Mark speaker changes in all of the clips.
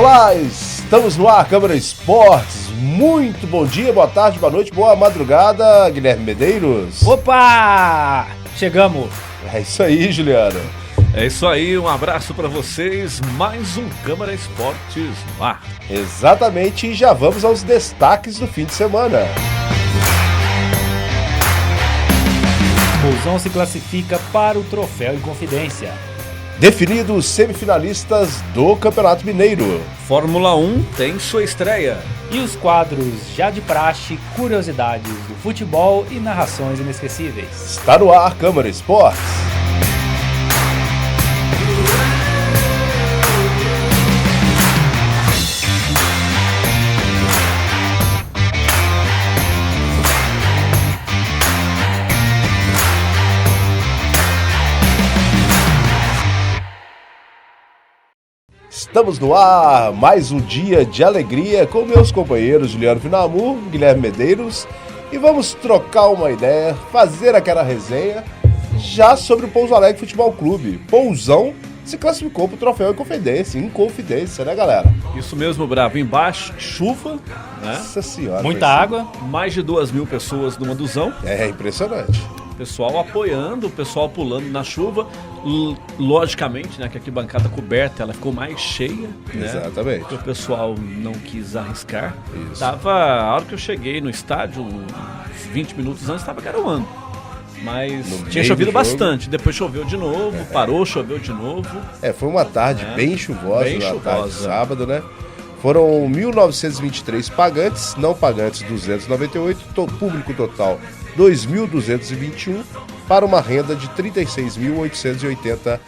Speaker 1: Olá, estamos no ar, Câmara Esportes. Muito bom dia, boa tarde, boa noite, boa madrugada, Guilherme Medeiros.
Speaker 2: Opa! Chegamos!
Speaker 1: É isso aí, Juliano.
Speaker 3: É isso aí, um abraço para vocês, mais um Câmara Esportes no ar.
Speaker 1: Exatamente, e já vamos aos destaques do fim de semana.
Speaker 2: Bolzão se classifica para o Troféu Inconfidência.
Speaker 1: Definidos os semifinalistas do Campeonato Mineiro.
Speaker 3: Fórmula 1 tem sua estreia.
Speaker 2: E os quadros já de praxe, curiosidades do futebol e narrações inesquecíveis.
Speaker 1: Está no ar, Câmara Esportes. Estamos no ar, mais um dia de alegria com meus companheiros Juliano Finamur, Guilherme Medeiros, e vamos trocar uma ideia, fazer aquela resenha já sobre o Pouso Alegre Futebol Clube. Pousão se classificou para o Troféu Inconfidência, né, galera?
Speaker 3: Isso mesmo, Bravo, embaixo, chuva, né?
Speaker 1: Nossa senhora.
Speaker 2: Muita água.
Speaker 3: Mais de 2.000 pessoas no Manduzão.
Speaker 1: É impressionante.
Speaker 3: Pessoal apoiando, o pessoal pulando na chuva. Logicamente, né, que a arquibancada coberta ela ficou mais cheia, né?
Speaker 1: Exatamente.
Speaker 3: Porque o pessoal não quis arriscar.
Speaker 1: Isso.
Speaker 3: A hora que eu cheguei no estádio, uns 20 minutos antes, estava garoando. Mas tinha chovido bastante. Depois choveu de novo, parou, choveu de novo.
Speaker 1: Foi uma tarde bem chuvosa,
Speaker 3: bem
Speaker 1: tarde de
Speaker 3: chuvosa.
Speaker 1: sábado, né? Foram 1.923 pagantes, não pagantes 298, público total 2.221, para uma renda de R$ 36.880.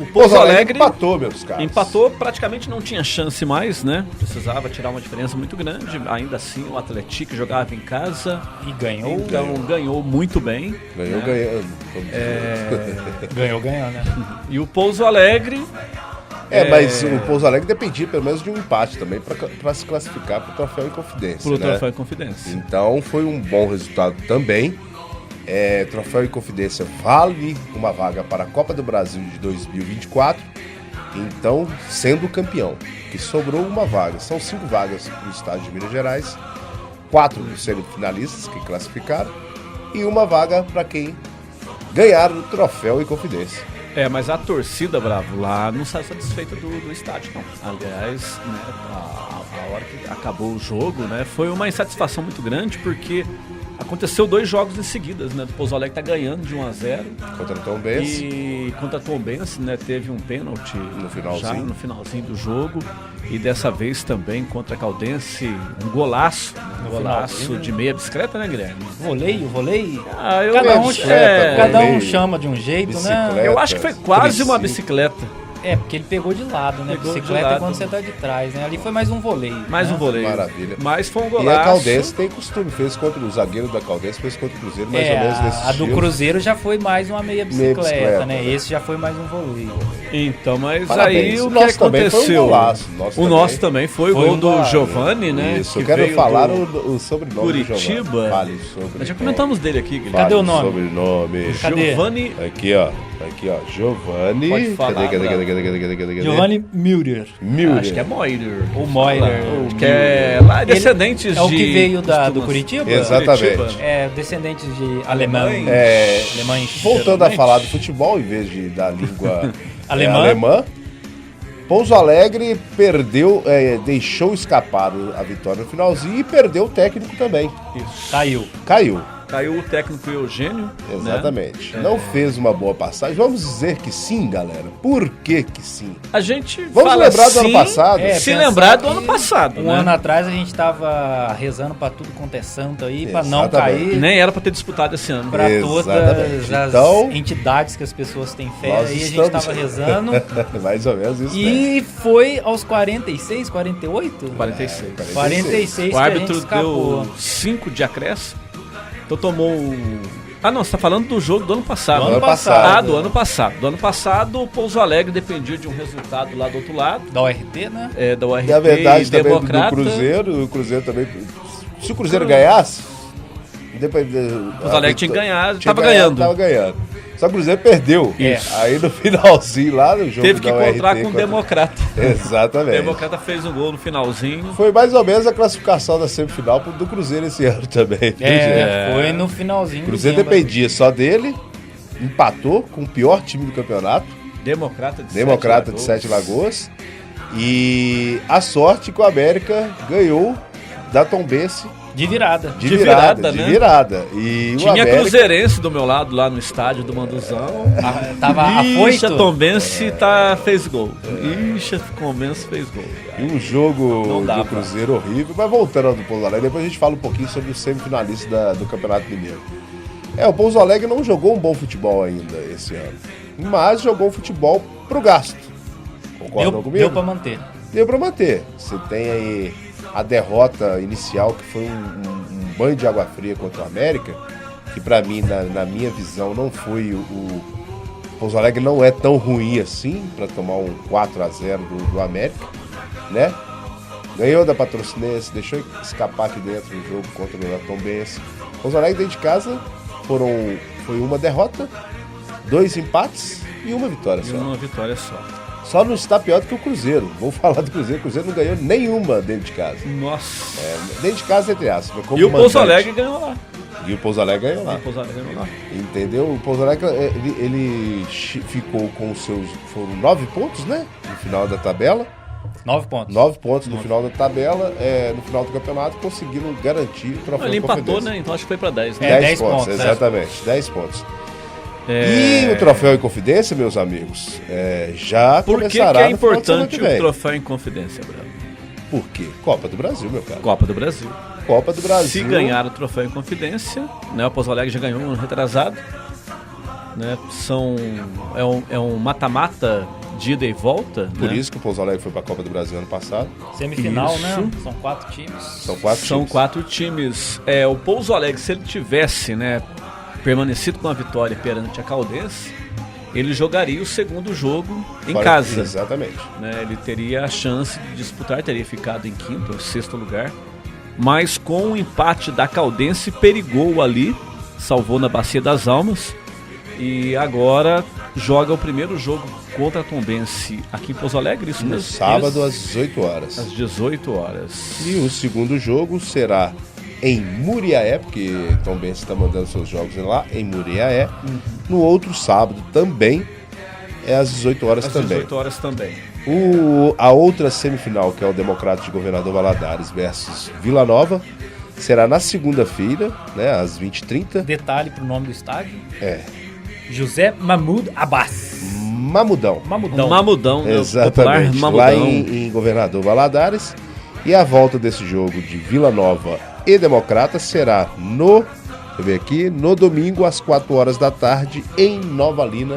Speaker 3: O Pouso Alegre
Speaker 1: empatou, meus caros.
Speaker 3: Empatou, praticamente não tinha chance mais, né? Precisava tirar uma diferença muito grande. Ainda assim, o Atlético jogava em casa.
Speaker 2: E ganhou.
Speaker 3: Então ganhou muito bem.
Speaker 1: Ganhou
Speaker 3: né?
Speaker 1: ganhando.
Speaker 2: Ganhou, né?
Speaker 3: E o Pouso Alegre...
Speaker 1: Mas o Pouso Alegre dependia pelo menos de um empate também para se classificar para o Troféu Inconfidência.
Speaker 3: Pro
Speaker 1: né?
Speaker 3: Troféu Inconfidência.
Speaker 1: Então foi um bom resultado também. Troféu Inconfidência vale uma vaga para a Copa do Brasil de 2024. Então, sendo campeão, que sobrou uma vaga. São 5 vagas para o estado de Minas Gerais, 4 semifinalistas que classificaram e uma vaga para quem ganhar o Troféu Inconfidência.
Speaker 3: Mas a torcida, Bravo, lá não sai satisfeita do estádio, não. Aliás, né, a hora que acabou o jogo, né, foi uma insatisfação muito grande, porque aconteceu 2 jogos em seguidas, né? O Pouso Alegre tá ganhando de 1-0.
Speaker 1: Contra o Tombense.
Speaker 3: E contra o Tombense, né, teve um pênalti
Speaker 1: finalzinho.
Speaker 3: já no finalzinho do jogo. E dessa vez também contra a Caldense, um golaço. Um golaço de meia bicicleta, né, Guilherme?
Speaker 2: Voleio.
Speaker 1: Cada
Speaker 2: Cada um chama de um jeito,
Speaker 1: bicicleta.
Speaker 2: né?
Speaker 3: Eu acho que foi quase uma bicicleta.
Speaker 2: Porque ele pegou de lado, né?
Speaker 3: Pegou de
Speaker 2: Bicicleta
Speaker 3: lado.
Speaker 2: é quando você tá de trás, né? Ali foi mais um voleio.
Speaker 3: Mais
Speaker 2: né?
Speaker 3: um voleio.
Speaker 1: Maravilha.
Speaker 3: Mas foi um
Speaker 1: E
Speaker 3: golaço.
Speaker 1: a Caldense tem costume, fez contra o zagueiro da Caldense, fez contra o Cruzeiro, mais ou menos nesse
Speaker 2: A do
Speaker 1: estilo.
Speaker 2: Cruzeiro já foi mais uma meia bicicleta, né?
Speaker 1: né?
Speaker 2: Esse já foi mais um voleio.
Speaker 3: Então, mas
Speaker 1: Parabéns.
Speaker 3: aí o que
Speaker 1: nosso também foi um
Speaker 3: aconteceu?
Speaker 1: golaço.
Speaker 3: O nosso também foi o
Speaker 2: Foi
Speaker 3: gol
Speaker 2: um
Speaker 3: do
Speaker 2: golaço.
Speaker 3: Giovani, né?
Speaker 1: Isso,
Speaker 3: que
Speaker 1: eu quero
Speaker 3: veio
Speaker 1: falar
Speaker 3: do
Speaker 1: o sobrenome do
Speaker 3: Curitiba.
Speaker 1: Giovani. Fale sobre.
Speaker 3: Nós já comentamos dele aqui, Guilherme.
Speaker 2: Cadê o
Speaker 1: Fale
Speaker 2: nome?
Speaker 1: sobrenome.
Speaker 2: Cadê?
Speaker 3: Giovani.
Speaker 1: Aqui, ó. Giovani.
Speaker 3: Pode falar,
Speaker 1: Cadê?
Speaker 2: Giovanni Müller.
Speaker 1: Müller.
Speaker 3: Acho que é Moider.
Speaker 2: O Moiler.
Speaker 3: Acho que é lá, descendentes
Speaker 2: É o
Speaker 3: de...
Speaker 2: que veio do
Speaker 3: Costuma-
Speaker 2: Curitiba?
Speaker 1: Exatamente.
Speaker 3: Curitiba.
Speaker 2: Descendentes de alemães. Alemães.
Speaker 1: Voltando a falar do futebol, em vez de da língua
Speaker 2: Alemã.
Speaker 1: alemã, Pouso Alegre perdeu, deixou escapar a vitória no finalzinho e perdeu o técnico também.
Speaker 3: Isso.
Speaker 1: Caiu.
Speaker 3: Caiu o técnico Eugênio.
Speaker 1: Exatamente.
Speaker 3: Né?
Speaker 1: Não fez uma boa passagem. Vamos dizer que sim, galera. Por que sim?
Speaker 3: A gente
Speaker 1: Vamos
Speaker 3: fala
Speaker 1: lembrar do
Speaker 3: sim,
Speaker 1: ano passado?
Speaker 3: Se
Speaker 2: pensar
Speaker 3: lembrar do
Speaker 2: que
Speaker 3: ano passado,
Speaker 2: Um
Speaker 3: né?
Speaker 2: ano atrás a gente tava rezando pra tudo quanto é santo aí, pra não
Speaker 1: Exatamente.
Speaker 2: cair.
Speaker 3: Nem era pra ter disputado esse ano.
Speaker 2: Pra todas
Speaker 1: Exatamente.
Speaker 2: as
Speaker 1: Então,
Speaker 2: entidades que as pessoas têm fé,
Speaker 1: nós
Speaker 2: aí a gente
Speaker 1: estamos-
Speaker 2: tava rezando.
Speaker 1: Mais ou menos isso, né?
Speaker 2: E foi aos 46, 48?
Speaker 3: 46.
Speaker 2: 46
Speaker 3: O
Speaker 2: que a
Speaker 3: árbitro
Speaker 2: gente escapou.
Speaker 3: deu 5 de acréscimo. Então tomou... não, você tá falando do jogo do ano passado.
Speaker 2: Do ano passado.
Speaker 3: Do ano passado. Do ano passado, o Pouso Alegre dependia de um resultado lá do outro lado.
Speaker 2: Da URT, né?
Speaker 3: Da URT
Speaker 1: Na verdade,
Speaker 3: e
Speaker 1: também
Speaker 3: Democrata.
Speaker 1: do Cruzeiro. O Cruzeiro também. Se o Cruzeiro ganhasse, depois.
Speaker 3: O Pouso Alegre tinha que ganhar,
Speaker 1: tinha
Speaker 3: tava
Speaker 1: ganhado,
Speaker 3: ganhando.
Speaker 1: Tava ganhando. Só que o Cruzeiro perdeu. Aí no finalzinho lá no jogo
Speaker 3: teve que encontrar com o
Speaker 1: contra...
Speaker 3: Democrata.
Speaker 1: Exatamente.
Speaker 3: O Democrata fez um gol no finalzinho.
Speaker 1: Foi mais ou menos a classificação da semifinal do Cruzeiro esse ano também.
Speaker 2: Foi no finalzinho.
Speaker 1: O Cruzeiro dependia só dele, empatou com o pior time do campeonato.
Speaker 3: Democrata
Speaker 1: de Sete Lagoas. E a sorte que o América ganhou da Tombense.
Speaker 2: De virada.
Speaker 3: De virada.
Speaker 1: E
Speaker 3: tinha
Speaker 1: o América...
Speaker 3: cruzeirense do meu lado lá no estádio do Manduzão.
Speaker 2: Tava afoito.
Speaker 3: Tombense fez gol. Tombense fez gol.
Speaker 1: E um jogo do Cruzeiro horrível. Mas voltando ao do Pouso Alegre, depois a gente fala um pouquinho sobre os semifinalistas do Campeonato Mineiro. O Pouso Alegre não jogou um bom futebol ainda esse ano. Mas jogou um futebol pro gasto. Concordam comigo?
Speaker 2: Deu pra manter.
Speaker 1: Deu pra manter. Você tem aí a derrota inicial, que foi um banho de água fria contra o América, que pra mim, na minha visão, não foi o Pouso Alegre não é tão ruim assim pra tomar um 4-0 do América, né? Ganhou da Patrocinense, deixou escapar aqui dentro do jogo contra o Tombense. Pouso Alegre dentro de casa foi uma derrota, 2 empates e uma vitória só.
Speaker 3: Uma vitória só.
Speaker 1: Só não está pior do que o Cruzeiro. Vamos falar do Cruzeiro. O Cruzeiro não ganhou nenhuma dentro de casa.
Speaker 3: Nossa.
Speaker 1: Dentro de casa, entre aspas.
Speaker 3: E o Pouso Alegre ganhou lá.
Speaker 1: E o Pouso Alegre ganhou lá. Entendeu? O Pouso Alegre, ele ficou com os seus... Foram 9 pontos, né? No final da tabela.
Speaker 2: 9 pontos.
Speaker 1: 9 pontos no final da tabela. No final do campeonato, conseguindo garantir o troféu.
Speaker 3: Ele empatou, né? Então acho que foi pra 10.
Speaker 1: Né? 10 pontos, exatamente. 10 pontos. E o troféu em confidência, meus amigos, já começará.
Speaker 3: Por que é importante o troféu em confidência, Bravo?
Speaker 1: Por quê? Copa do Brasil, meu cara.
Speaker 3: Copa do Brasil.
Speaker 1: Copa do Brasil.
Speaker 3: Se ganhar o troféu em confidência, né? O Pouso Alegre já ganhou um retrasado. Né? É um mata-mata de ida e volta.
Speaker 1: Por isso que o Pouso Alegre foi para a Copa do Brasil ano passado.
Speaker 2: Semifinal, né? São 4 times.
Speaker 1: São 4
Speaker 3: times. O Pouso Alegre, se ele tivesse, né, permanecido com a vitória perante a Caldense, ele jogaria o segundo jogo em casa.
Speaker 1: Exatamente.
Speaker 3: Né? Ele teria a chance de disputar, teria ficado em 5º ou 6º lugar. Mas com o empate da Caldense, perigou ali, salvou na Bacia das Almas. E agora joga o primeiro jogo contra a Tombense aqui em Pouso Alegre. Isso
Speaker 1: no sábado às 18 horas.
Speaker 3: Às 18 horas.
Speaker 1: E o segundo jogo será em Muriaé, porque Tombense está mandando seus jogos lá, em Muriaé. No outro sábado também, às 18 horas também.
Speaker 3: Às 18 horas também.
Speaker 1: A outra semifinal, que é o Democrata de Governador Valadares versus Vila Nova, será na segunda-feira, né, às 20h30.
Speaker 2: Detalhe pro nome do estádio. José Mahmoud Abbas.
Speaker 1: Mamudão. Exatamente. Mamudão. Lá em Governador Valadares. E a volta desse jogo de Vila Nova e Democrata será no domingo às 4 horas da tarde em Nova Lina.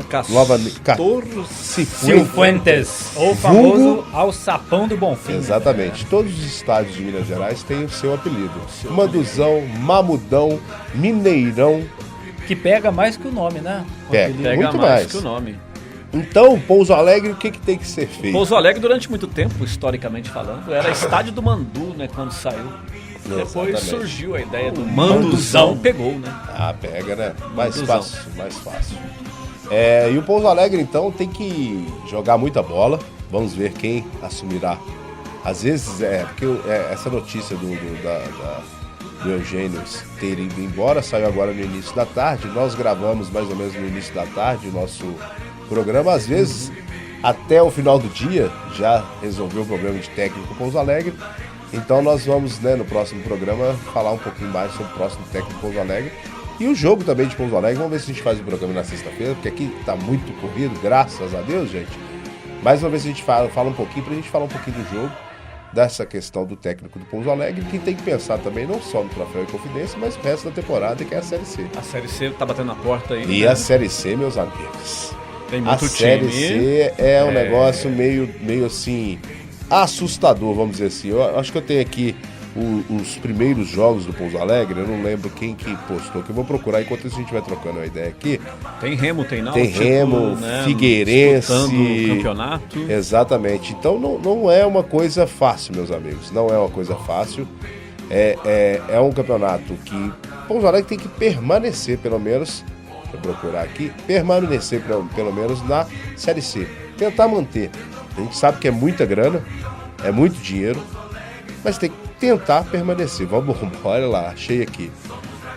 Speaker 2: Cifuentes, ou famoso Alçapão do Bonfim.
Speaker 1: Exatamente. Todos os estádios de Minas Gerais têm o seu apelido. Manduzão, Mamudão, Mineirão.
Speaker 2: Que pega mais que o nome, né?
Speaker 3: Pega
Speaker 1: muito
Speaker 3: mais que o nome.
Speaker 1: Então, Pouso Alegre, o que tem que ser feito?
Speaker 3: Pouso Alegre, durante muito tempo, historicamente falando, era estádio do Mandu, né? Quando saiu. Depois surgiu a ideia do Manduzão. Pegou, né?
Speaker 1: Pega, né? Mais fácil. E o Pouso Alegre, então, tem que jogar muita bola. Vamos ver quem assumirá. Às vezes, porque essa notícia do Eugênio ter ido embora saiu agora no início da tarde. Nós gravamos mais ou menos no início da tarde o nosso programa. Às vezes, até o final do dia, já resolveu o problema de técnico Pouso Alegre. Então nós vamos, né, no próximo programa, falar um pouquinho mais sobre o próximo técnico Pouso Alegre. E o jogo também de Pouso Alegre. Vamos ver se a gente faz o programa na sexta-feira, porque aqui tá muito corrido, graças a Deus, gente. Mais uma vez a gente fala um pouquinho, pra gente falar um pouquinho do jogo, dessa questão do técnico do Pouso Alegre, que tem que pensar também não só no troféu e confidência, mas no resto da temporada, que é a Série C.
Speaker 3: A Série C tá batendo na porta aí.
Speaker 1: E
Speaker 3: né?
Speaker 1: A Série C, meus amigos.
Speaker 3: Tem muito
Speaker 1: a Série C é um negócio meio assim, assustador, vamos dizer assim. Eu acho que eu tenho aqui os primeiros jogos do Pouso Alegre, eu não lembro quem que postou, que eu vou procurar enquanto a gente vai trocando uma ideia aqui.
Speaker 3: Tem Remo, tem
Speaker 1: Náutico. Tem Remo, né, Figueirense.
Speaker 3: Disputando o campeonato.
Speaker 1: Exatamente. Então não é uma coisa fácil, meus amigos. Não é uma coisa fácil. É um campeonato que Pouso Alegre tem que permanecer, pelo menos, eu procurar aqui, permanecer pelo menos na Série C. Tentar manter. A gente sabe que é muita grana, é muito dinheiro, mas tem que tentar permanecer. Vamos, olha lá, achei aqui.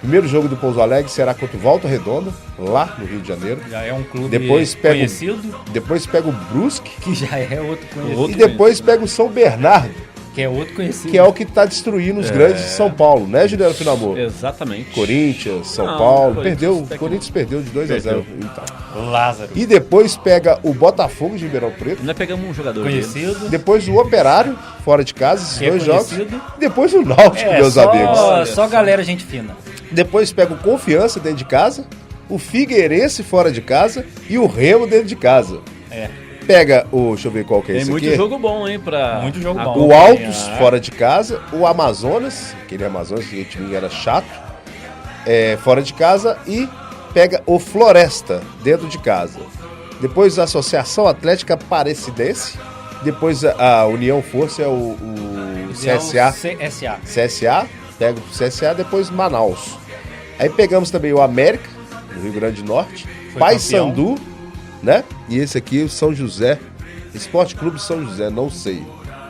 Speaker 1: Primeiro jogo do Pouso Alegre será contra o Volta Redonda, lá no Rio de Janeiro.
Speaker 2: Já é um clube
Speaker 1: conhecido. Depois pega o Brusque.
Speaker 2: Que já é outro conhecido.
Speaker 1: E depois pega o São Bernardo.
Speaker 2: Que é outro conhecido.
Speaker 1: Que é o que está destruindo os grandes de São Paulo, né, Juliano Finamor?
Speaker 3: Exatamente.
Speaker 1: Corinthians, São Paulo. Corinthians perdeu de 2-0. Então.
Speaker 2: Lázaro.
Speaker 1: E depois pega o Botafogo de Ribeirão Preto.
Speaker 3: Nós pegamos um jogador
Speaker 2: conhecido.
Speaker 3: deles.
Speaker 1: Depois o Operário, fora de casa, esses dois jogos. Depois o Náutico, meus amigos.
Speaker 2: Só galera gente fina.
Speaker 1: Depois pega o Confiança dentro de casa, o Figueirense fora de casa e o Remo dentro de casa. Pega o... Deixa eu ver qual que é esse aqui.
Speaker 3: Tem muito jogo bom, hein?
Speaker 2: Muito jogo bom.
Speaker 1: O Altos fora de casa, o Amazonas, aquele Amazonas que o time era chato, fora de casa, e pega o Floresta dentro de casa. Depois a Associação Atlética Aparecidense, depois a União Força é o CSA, pega o CSA, depois Manaus. Aí pegamos também o América, do Rio Grande do Norte, Paysandu, né? E esse aqui, o São José, Esporte Clube São José, não sei,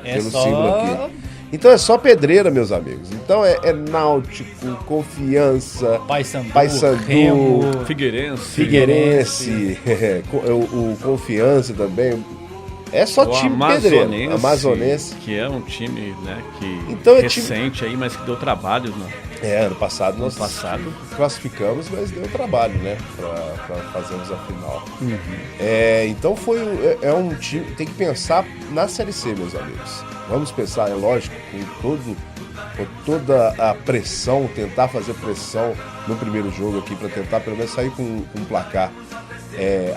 Speaker 1: pelo símbolo aqui. Então é só pedreira, meus amigos. Então é Náutico, Confiança, Paysandu,
Speaker 2: Remo,
Speaker 1: Figueirense, o Confiança também. É só time pedreiro. Amazonense.
Speaker 3: Que é um time, né, que
Speaker 1: então
Speaker 3: recente aí, mas que deu trabalho, né?
Speaker 1: Ano passado nós classificamos, mas deu trabalho, né, pra fazermos a final. Então é um time, tem que pensar na Série C, meus amigos. Vamos pensar, é lógico, com toda a pressão, tentar fazer pressão no primeiro jogo aqui, para tentar pelo menos sair com um placar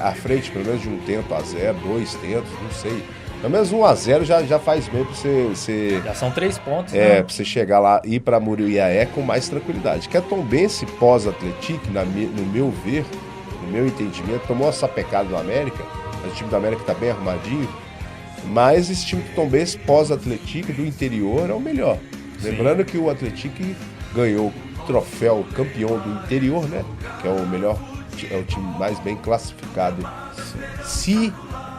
Speaker 1: à frente, pelo menos de 1-0, 2 tentos, não sei. Pelo menos 1-0 já faz bem pra você...
Speaker 2: Já são 3 pontos, né?
Speaker 1: Pra você chegar lá e ir pra Muriaé com mais tranquilidade. Que a Tombense pós-Atlético, no meu ver, no meu entendimento, tomou essa pecada do América. O time do América tá bem arrumadinho. Mas esse time do Tombense pós-Atlético do interior é o melhor. Sim. Lembrando que o Atlético ganhou o troféu campeão do interior, né? Que é o melhor, é o time mais bem classificado. Se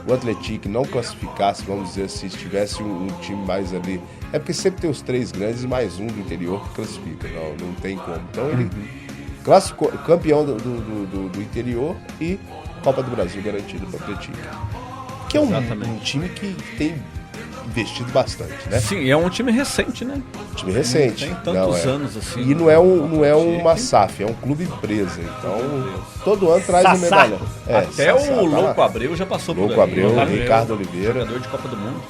Speaker 1: o Atlético não classificasse, vamos dizer, se tivesse um time mais ali, é porque sempre tem os 3 grandes e mais um do interior que classifica, não tem como. Então ele classificou, campeão do interior e Copa do Brasil garantido para o Atlético. Que é um time que tem investido bastante, né?
Speaker 3: Sim, é um time recente, né?
Speaker 1: Time recente.
Speaker 3: Não tem tantos anos assim.
Speaker 1: E não é uma SAF, é um clube empresa. Então, todo ano traz um medalhão.
Speaker 3: Até o Louco Abreu já passou por ali.
Speaker 1: Louco Abreu, Ricardo Oliveira.
Speaker 3: Jogador de Copa do Mundo.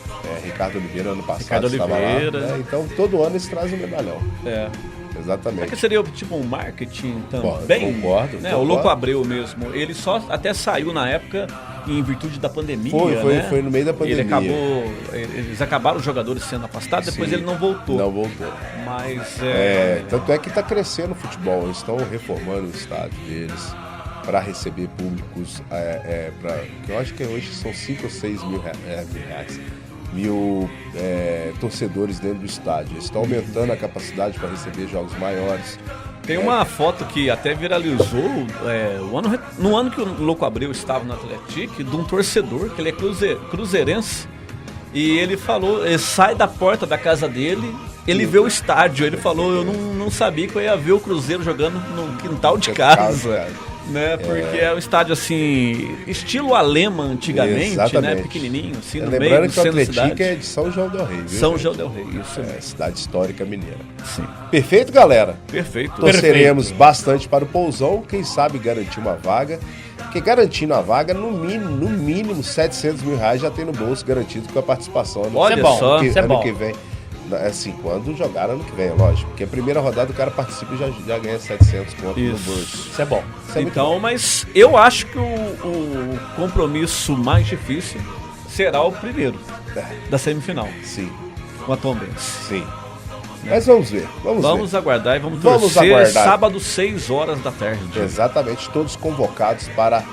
Speaker 1: Ricardo Oliveira, ano passado estava lá. Né? Então, todo ano eles trazem um medalhão. Exatamente.
Speaker 3: Que seria tipo um marketing também?
Speaker 1: Concordo.
Speaker 3: Né? O Louco Abreu mesmo, ele só até saiu na época em virtude da pandemia,
Speaker 1: foi no meio da pandemia.
Speaker 3: Eles acabaram os jogadores sendo afastados, depois ele não voltou. Mas
Speaker 1: tanto é que está crescendo o futebol, eles estão reformando o estádio deles para receber públicos, que eu acho que hoje são 5 ou 6 mil torcedores dentro do estádio. Eles estão aumentando a capacidade para receber jogos maiores.
Speaker 3: Tem uma foto que até viralizou no ano que o Louco Abreu estava no Atlético, de um torcedor, que ele é cruzeirense, e ele falou, ele sai da porta da casa dele, ele vê o estádio, ele falou, eu não sabia que eu ia ver o Cruzeiro jogando no quintal de casa. Né? Porque é um estádio assim, estilo Alema antigamente, né? Pequenininho, assim, no meio do centro da cidade.
Speaker 1: Lembrando que o Atlético é de São João del Rei, viu?
Speaker 3: São João del Rei, isso.
Speaker 1: Cidade histórica mineira.
Speaker 3: Sim.
Speaker 1: Perfeito, galera?
Speaker 3: Perfeito.
Speaker 1: Torceremos bastante para o Pousão, quem sabe garantir uma vaga. Porque garantindo a vaga, no mínimo 700 mil reais já tem no bolso garantido com a participação.
Speaker 3: Olha só,
Speaker 1: ano que vem. Assim, quando jogar ano que vem, lógico. Porque a primeira rodada o cara participa e já ganha 700 conto no bolso.
Speaker 2: Isso é bom.
Speaker 3: Então, mas eu acho que o compromisso mais difícil será o primeiro da semifinal.
Speaker 1: Sim.
Speaker 3: Com a Tombense.
Speaker 1: Sim. Mas vamos ver.
Speaker 3: Vamos aguardar e vamos torcer sábado, 6 horas da tarde.
Speaker 1: Exatamente, todos convocados para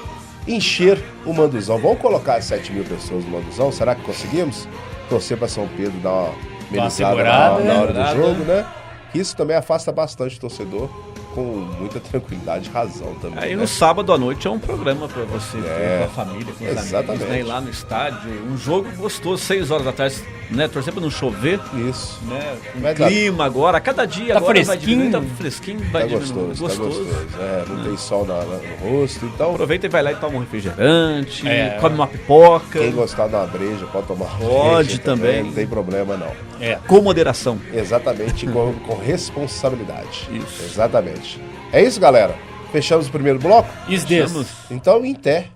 Speaker 1: encher o Manduzão. Vamos colocar 7 mil pessoas no Manduzão? Será que conseguimos? Torcer para São Pedro dar uma amenizada na hora do jogo, né? Isso também afasta bastante o torcedor. com muita tranquilidade e razão também.
Speaker 3: Aí
Speaker 1: né?
Speaker 3: no sábado à noite é um programa pra você ver com a família, com os
Speaker 1: Exatamente.
Speaker 3: amigos, né? Ir lá no estádio, um jogo gostoso, 6 horas da tarde, né? Torcer pra não chover,
Speaker 1: Isso.
Speaker 3: né? Com
Speaker 1: Vai
Speaker 3: o clima agora, cada dia
Speaker 2: Tá
Speaker 3: agora vai
Speaker 2: fresquinho.
Speaker 3: diminuindo, tá fresquinho, vai
Speaker 1: Tá
Speaker 3: diminuindo.
Speaker 1: gostoso, tá gostoso. Não tem sol no rosto, então
Speaker 3: Aproveita e vai lá e toma um refrigerante,
Speaker 2: É.
Speaker 3: come uma pipoca,
Speaker 1: quem gostar da breja pode tomar
Speaker 3: Pode
Speaker 1: breja
Speaker 3: também.
Speaker 1: Não tem problema não.
Speaker 3: com moderação.
Speaker 1: Exatamente, com responsabilidade.
Speaker 3: Isso.
Speaker 1: Exatamente. É isso, galera. Fechamos o primeiro bloco?
Speaker 2: Is this?
Speaker 3: Vamos.
Speaker 1: Então, em té.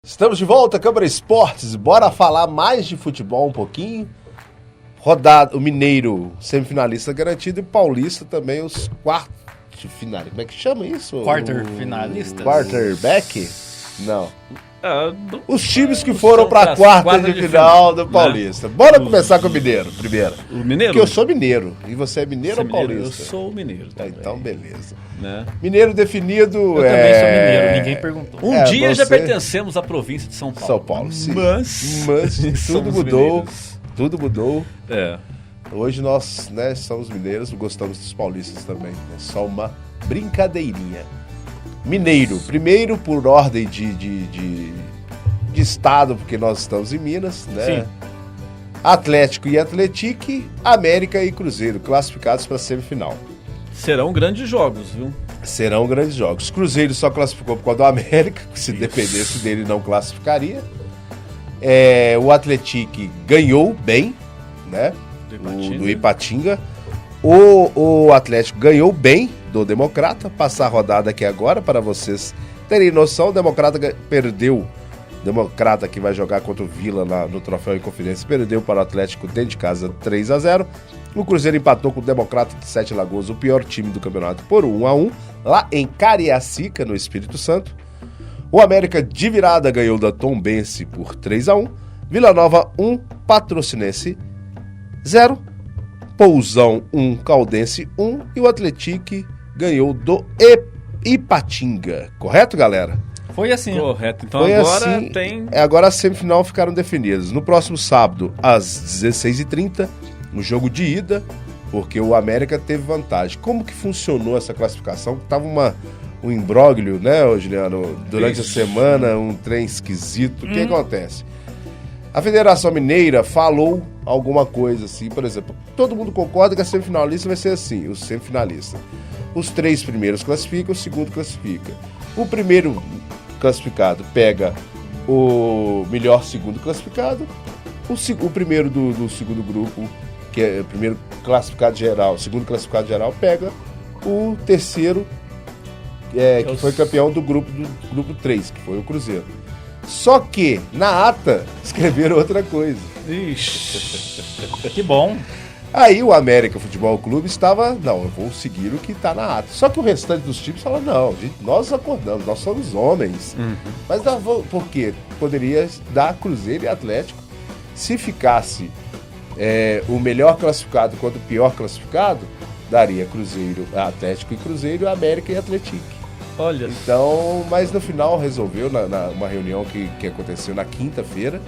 Speaker 1: Estamos de volta, Câmara Esportes. Bora falar mais de futebol um pouquinho. Rodada, o Mineiro semifinalista garantido e o Paulista também os quartos de final. Como é que chama isso?
Speaker 2: Quarter-finalistas?
Speaker 1: Quarterback? Não.
Speaker 3: Ah,
Speaker 1: Os times que foram para a quarta de final do Paulista. Bora começar com o Mineiro primeiro.
Speaker 3: O Mineiro?
Speaker 1: Porque eu sou mineiro. E você é mineiro
Speaker 3: Você é
Speaker 1: ou
Speaker 3: mineiro?
Speaker 1: paulista?
Speaker 3: Eu sou mineiro.
Speaker 1: Ah, então, beleza.
Speaker 3: Né?
Speaker 1: Mineiro definido.
Speaker 2: Eu também sou mineiro, ninguém perguntou.
Speaker 3: Um dia já
Speaker 1: você-
Speaker 3: pertencemos à província de São Paulo.
Speaker 1: São Paulo, sim.
Speaker 3: Mas
Speaker 1: tudo
Speaker 3: somos
Speaker 1: mudou.
Speaker 3: mineiros.
Speaker 1: Tudo mudou.
Speaker 3: É.
Speaker 1: Hoje nós, né, somos mineiros, gostamos dos paulistas também. É só uma brincadeirinha. Mineiro, primeiro por ordem de estado, porque nós estamos em Minas, né?
Speaker 2: Sim.
Speaker 1: Atlético e Atletique, América e Cruzeiro, classificados para a semifinal.
Speaker 3: Serão grandes jogos, viu?
Speaker 1: Serão grandes jogos. Cruzeiro só classificou por causa do América, que se dependesse dele não classificaria. O Atletique ganhou bem, né? Do Ipatinga. O Atlético ganhou bem do Democrata. Passar a rodada aqui agora para vocês terem noção. O Democrata perdeu. Democrata que vai jogar contra o Vila no Troféu Inconfidência, perdeu para o Atlético dentro de casa 3-0. O Cruzeiro empatou com o Democrata de Sete Lagoas, o pior time do campeonato, por 1-1, lá em Cariacica, no Espírito Santo. O América de virada ganhou da Tombense por 3-1. Vila Nova 1, Patrocinense 0. Pousão 1, Caldense 1. E o Atletique ganhou do Ipatinga. Correto, galera?
Speaker 2: Foi assim.
Speaker 3: Correto. Então
Speaker 1: Foi
Speaker 3: agora
Speaker 1: assim.
Speaker 3: tem...
Speaker 1: Agora a semifinal ficaram definidas. No próximo sábado, às 16h30, o jogo de ida, porque o América teve vantagem. Como que funcionou essa classificação? Tava um imbróglio, né, Juliano? Durante a semana, um trem esquisito. O que acontece? A Federação Mineira falou alguma coisa assim, por exemplo, todo mundo concorda que a semifinalista vai ser assim, os semifinalistas. Os 3 primeiros classificam, o segundo classifica. O primeiro classificado pega o melhor segundo classificado, o primeiro do segundo grupo, que é o primeiro classificado geral, o segundo classificado geral, pega o terceiro, que foi campeão do grupo 3, que foi o Cruzeiro. Só que, na ata, escreveram outra coisa.
Speaker 3: Ixi.
Speaker 2: Que bom.
Speaker 1: Aí o América Futebol Clube estava, não, eu vou seguir o que está na ata. Só que o restante dos times fala, não, gente, nós acordamos, nós somos homens. Mas por quê? Poderia dar Cruzeiro e Atlético. Se ficasse o melhor classificado contra o pior classificado, daria Cruzeiro, Atlético e Cruzeiro, América e Atletique.
Speaker 3: Olha.
Speaker 1: Então, mas no final resolveu, uma reunião que aconteceu na quinta-feira.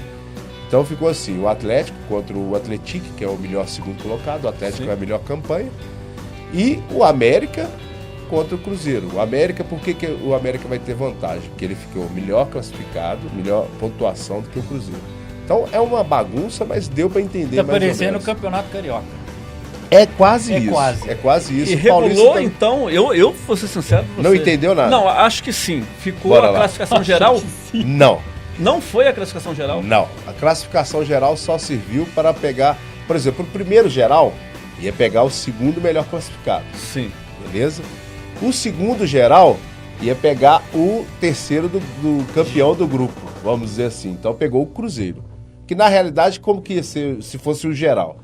Speaker 1: Então ficou assim, o Atlético contra o Atletique, que é o melhor segundo colocado, o Atlético é a melhor campanha, e o América contra o Cruzeiro. O América, por que o América vai ter vantagem? Porque ele ficou melhor classificado, melhor pontuação do que o Cruzeiro. Então é uma bagunça, mas deu para entender
Speaker 2: Tá
Speaker 1: mais ou
Speaker 2: parecendo o
Speaker 1: menos.
Speaker 2: Campeonato Carioca.
Speaker 1: É quase isso.
Speaker 2: Quase.
Speaker 1: É quase isso.
Speaker 3: E
Speaker 1: O Paulista
Speaker 3: regulou,
Speaker 1: tá-
Speaker 3: então, eu vou ser sincero com você.
Speaker 1: Não entendeu nada?
Speaker 3: Não, acho que sim. Ficou
Speaker 1: Bora
Speaker 3: a
Speaker 1: lá.
Speaker 3: classificação geral.
Speaker 1: Não.
Speaker 3: Não foi a classificação geral?
Speaker 1: Não, a classificação geral só serviu para pegar, por exemplo, o primeiro geral ia pegar o segundo melhor classificado,
Speaker 3: Sim.
Speaker 1: beleza? O segundo geral ia pegar o terceiro do campeão do grupo, vamos dizer assim. Então pegou o Cruzeiro, que na realidade como que ia ser se fosse o geral?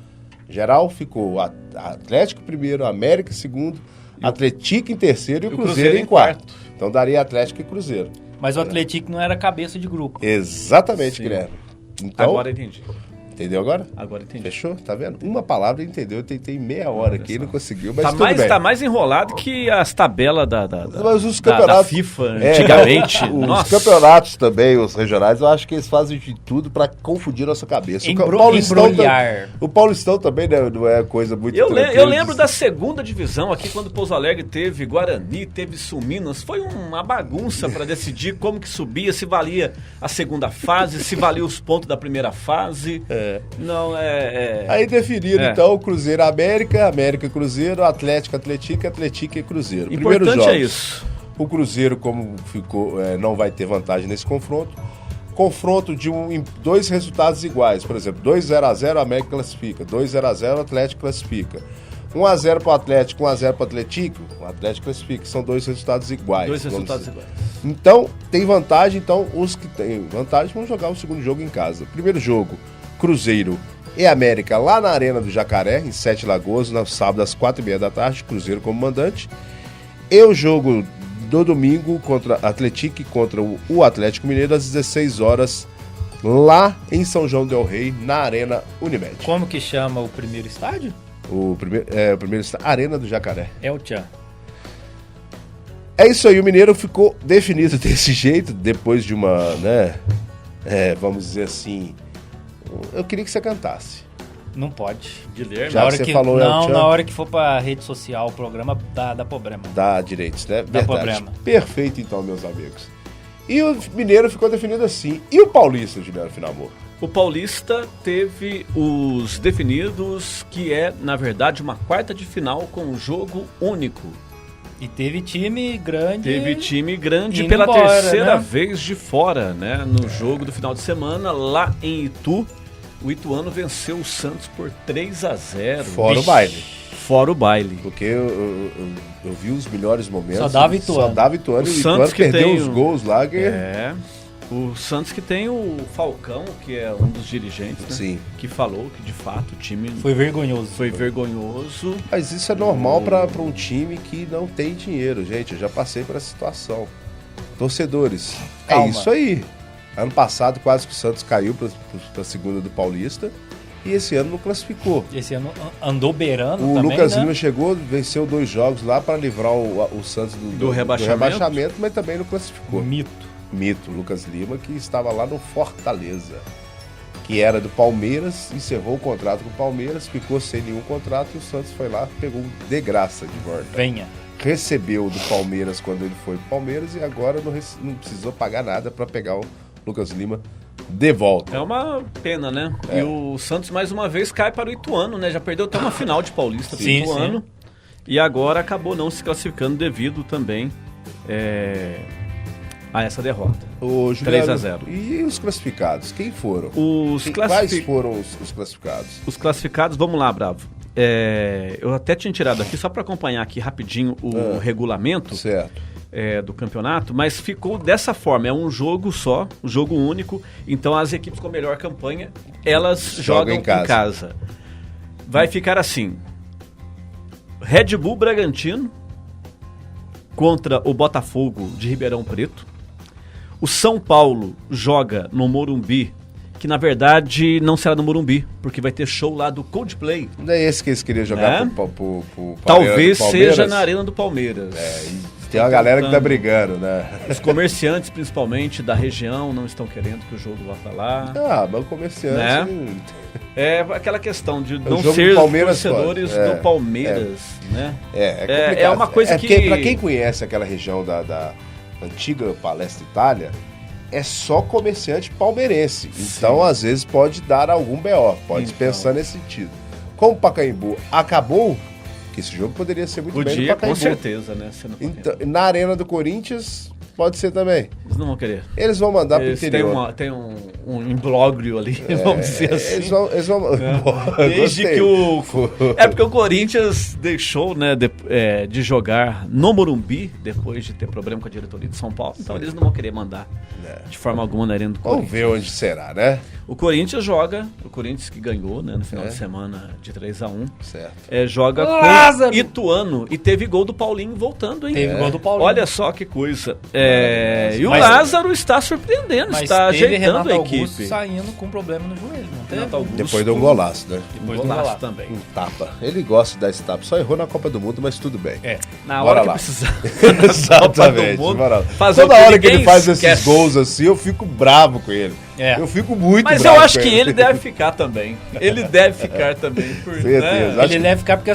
Speaker 1: Geral ficou Atlético primeiro, América segundo, Atletique em terceiro e o Cruzeiro em quarto. Então daria Atlético e Cruzeiro.
Speaker 2: Mas o Atlético não era cabeça de grupo.
Speaker 1: Exatamente,
Speaker 3: Sim.
Speaker 1: Guilherme. Então,
Speaker 3: Agora entendi.
Speaker 1: entendeu agora?
Speaker 3: Agora entendi.
Speaker 1: Fechou? Tá vendo? Uma palavra entendeu. Eu tentei meia hora aqui e não conseguiu, mas
Speaker 3: Tá
Speaker 1: tudo bem.
Speaker 3: tá mais enrolado que as tabelas
Speaker 1: Mas os
Speaker 3: da
Speaker 1: campeonatos...
Speaker 3: FIFA antigamente.
Speaker 1: Os
Speaker 3: Nossa.
Speaker 1: campeonatos também, os regionais, eu acho que eles fazem de tudo pra confundir nossa cabeça.
Speaker 2: Embrulhar.
Speaker 1: O Paulistão também né, não é coisa muito
Speaker 3: Eu
Speaker 1: tranquila
Speaker 3: lembro
Speaker 1: de-
Speaker 3: da segunda divisão aqui, quando o Pouso Alegre teve Guarani, teve Sul Minas. Foi uma bagunça para decidir como que subia, se valia a segunda fase, se valia os pontos da primeira fase. Não,
Speaker 1: Aí definiram,
Speaker 3: É.
Speaker 1: então, o Cruzeiro América, América Cruzeiro, Atlético Atletique, Atletique e Cruzeiro. Primeiros
Speaker 3: Importante
Speaker 1: jogos.
Speaker 3: é isso.
Speaker 1: O Cruzeiro, como ficou, não vai ter vantagem nesse confronto. Confronto de dois resultados iguais. Por exemplo, 2-0-0, América classifica. 2-0-0, Atlético classifica. 1-0 para o Atlético, 1-0 para o Atlético, o Atlético classifica. São dois resultados iguais.
Speaker 3: Dois
Speaker 1: vamos
Speaker 3: resultados
Speaker 1: dizer.
Speaker 3: iguais.
Speaker 1: Então, tem vantagem. Então, os que têm vantagem vão jogar o segundo jogo em casa. Primeiro jogo, Cruzeiro e América lá na Arena do Jacaré, em Sete Lagoas, no sábado às 4h30 da tarde. Cruzeiro como mandante. E o jogo do domingo contra Atletique contra o Atlético Mineiro às 16 horas lá em São João del Rei, na Arena Unimed.
Speaker 2: Como que chama o primeiro estádio?
Speaker 1: O primeiro está Arena do Jacaré.
Speaker 2: É o Tchan.
Speaker 1: É isso aí, o Mineiro ficou definido desse jeito, depois de uma, né, vamos dizer assim, eu queria que você cantasse.
Speaker 2: Não pode.
Speaker 3: Guilherme.
Speaker 1: Já
Speaker 2: Na hora
Speaker 1: que você
Speaker 2: que,
Speaker 1: falou,
Speaker 2: não,
Speaker 1: El Chan.
Speaker 2: na hora que for pra rede social, o programa dá problema.
Speaker 1: Dá direitos, né?
Speaker 2: Dá problema.
Speaker 1: Perfeito, então, meus amigos. E o Mineiro ficou definido assim. E o Paulista, Juliano Finamor?
Speaker 3: O Paulista teve os definidos, que é, na verdade, uma quarta de final com um jogo único.
Speaker 2: E teve time grande.
Speaker 3: Indo pela
Speaker 2: embora,
Speaker 3: terceira
Speaker 2: né?
Speaker 3: vez de fora, né? No jogo do final de semana, lá em Itu. O Ituano venceu o Santos por 3-0.
Speaker 1: Fora o baile.
Speaker 3: Fora o baile.
Speaker 1: Porque eu vi os melhores momentos.
Speaker 2: Só dava Ituano.
Speaker 1: Só dava Ituano.
Speaker 3: O
Speaker 1: E o
Speaker 3: Santos
Speaker 1: Ituano
Speaker 3: que
Speaker 1: perdeu
Speaker 3: tem
Speaker 1: os gols lá. Que...
Speaker 3: O Santos que tem o Falcão, que é um dos dirigentes, né?
Speaker 1: Sim.
Speaker 3: Que falou que, de fato, o time
Speaker 2: Foi vergonhoso.
Speaker 3: foi vergonhoso.
Speaker 1: Mas isso é normal para um time que não tem dinheiro, gente. Eu já passei por essa situação. Torcedores,
Speaker 2: Calma.
Speaker 1: é isso aí. Ano passado quase que o Santos caiu para a segunda do Paulista e esse ano não classificou.
Speaker 2: Esse ano andou beirando
Speaker 1: O
Speaker 2: também,
Speaker 1: Lucas
Speaker 2: né?
Speaker 1: Lima chegou, venceu 2 jogos lá para livrar o Santos do rebaixamento, mas também não classificou. Mito, Lucas Lima, que estava lá no Fortaleza, que era do Palmeiras, encerrou o contrato com o Palmeiras, ficou sem nenhum contrato e o Santos foi lá, pegou de graça de volta.
Speaker 2: Venha.
Speaker 1: Recebeu do Palmeiras quando ele foi pro Palmeiras e agora não precisou pagar nada para pegar o Lucas Lima de volta.
Speaker 3: É uma pena, né? E o Santos mais uma vez cai para o Ituano, né? Já perdeu até uma final de Paulista pro Ituano. E agora acabou não se classificando devido também a essa derrota. 3-0.
Speaker 1: E os classificados? Quem foram?
Speaker 3: Quais
Speaker 1: foram os classificados?
Speaker 3: Os classificados, vamos lá, Bravo. Eu até tinha tirado aqui, só para acompanhar aqui rapidinho o regulamento do campeonato, mas ficou dessa forma, é um jogo só, um jogo único, então as equipes com melhor campanha, elas jogam em casa. Vai ficar assim, Red Bull Bragantino contra o Botafogo de Ribeirão Preto. O São Paulo joga no Morumbi, que na verdade não será no Morumbi, porque vai ter show lá do Coldplay.
Speaker 1: Não é esse que eles queriam jogar pro
Speaker 3: Talvez seja na Arena do Palmeiras.
Speaker 1: Tem uma galera que tá brigando, né?
Speaker 3: Os comerciantes, principalmente da região, não estão querendo que o jogo vá pra lá.
Speaker 1: Mas o comerciante...
Speaker 3: Né? É aquela questão de não
Speaker 1: jogo
Speaker 3: ser
Speaker 1: do Palmeiras
Speaker 3: torcedores do Palmeiras, né?
Speaker 1: É
Speaker 3: é uma coisa que...
Speaker 1: Pra quem conhece aquela região da antiga Palestra Itália, é só comerciante palmeirense. Então, às vezes, pode dar algum BO. Pode pensar nesse sentido. Como o Pacaembu acabou, que esse jogo poderia ser muito bem no Pacaembu.
Speaker 3: Com certeza, né?
Speaker 1: Então, na Arena do Corinthians, pode ser também.
Speaker 3: Eles não vão querer.
Speaker 1: Eles vão mandar pro interior.
Speaker 3: Tem um imbróglio ali, vamos dizer assim.
Speaker 1: Eles vão...
Speaker 3: Desde que É porque o Corinthians deixou, né, de jogar no Morumbi, depois de ter problema com a diretoria de São Paulo. Então eles não vão querer mandar de forma alguma na Arena do Corinthians.
Speaker 1: Vamos ver onde será, né?
Speaker 3: O Corinthians joga, o Corinthians que ganhou, né, no final de semana de 3-1.
Speaker 1: Certo.
Speaker 3: Joga com Ituano e teve gol do Paulinho voltando, hein?
Speaker 2: Teve gol do Paulinho.
Speaker 3: Olha só que coisa. E o Lázaro está surpreendendo, está ajeitando a equipe.
Speaker 2: Augusto saindo com problema no joelho, não teve?
Speaker 3: Renato Augusto,
Speaker 1: Depois de um golaço, né?
Speaker 3: Depois do golaço também.
Speaker 1: Um tapa. Ele gosta de dar esse tapa. Só errou na Copa do Mundo, mas tudo bem.
Speaker 3: Na
Speaker 1: Bora
Speaker 3: hora que
Speaker 1: lá.
Speaker 3: precisar.
Speaker 1: Exatamente. Bora lá. Toda hora que ele faz esses gols assim, eu fico bravo com ele. Eu fico muito
Speaker 3: bravo. Mas eu acho que ele deve ficar também. Ele deve ficar também.
Speaker 1: Certeza.
Speaker 2: Ele deve ficar porque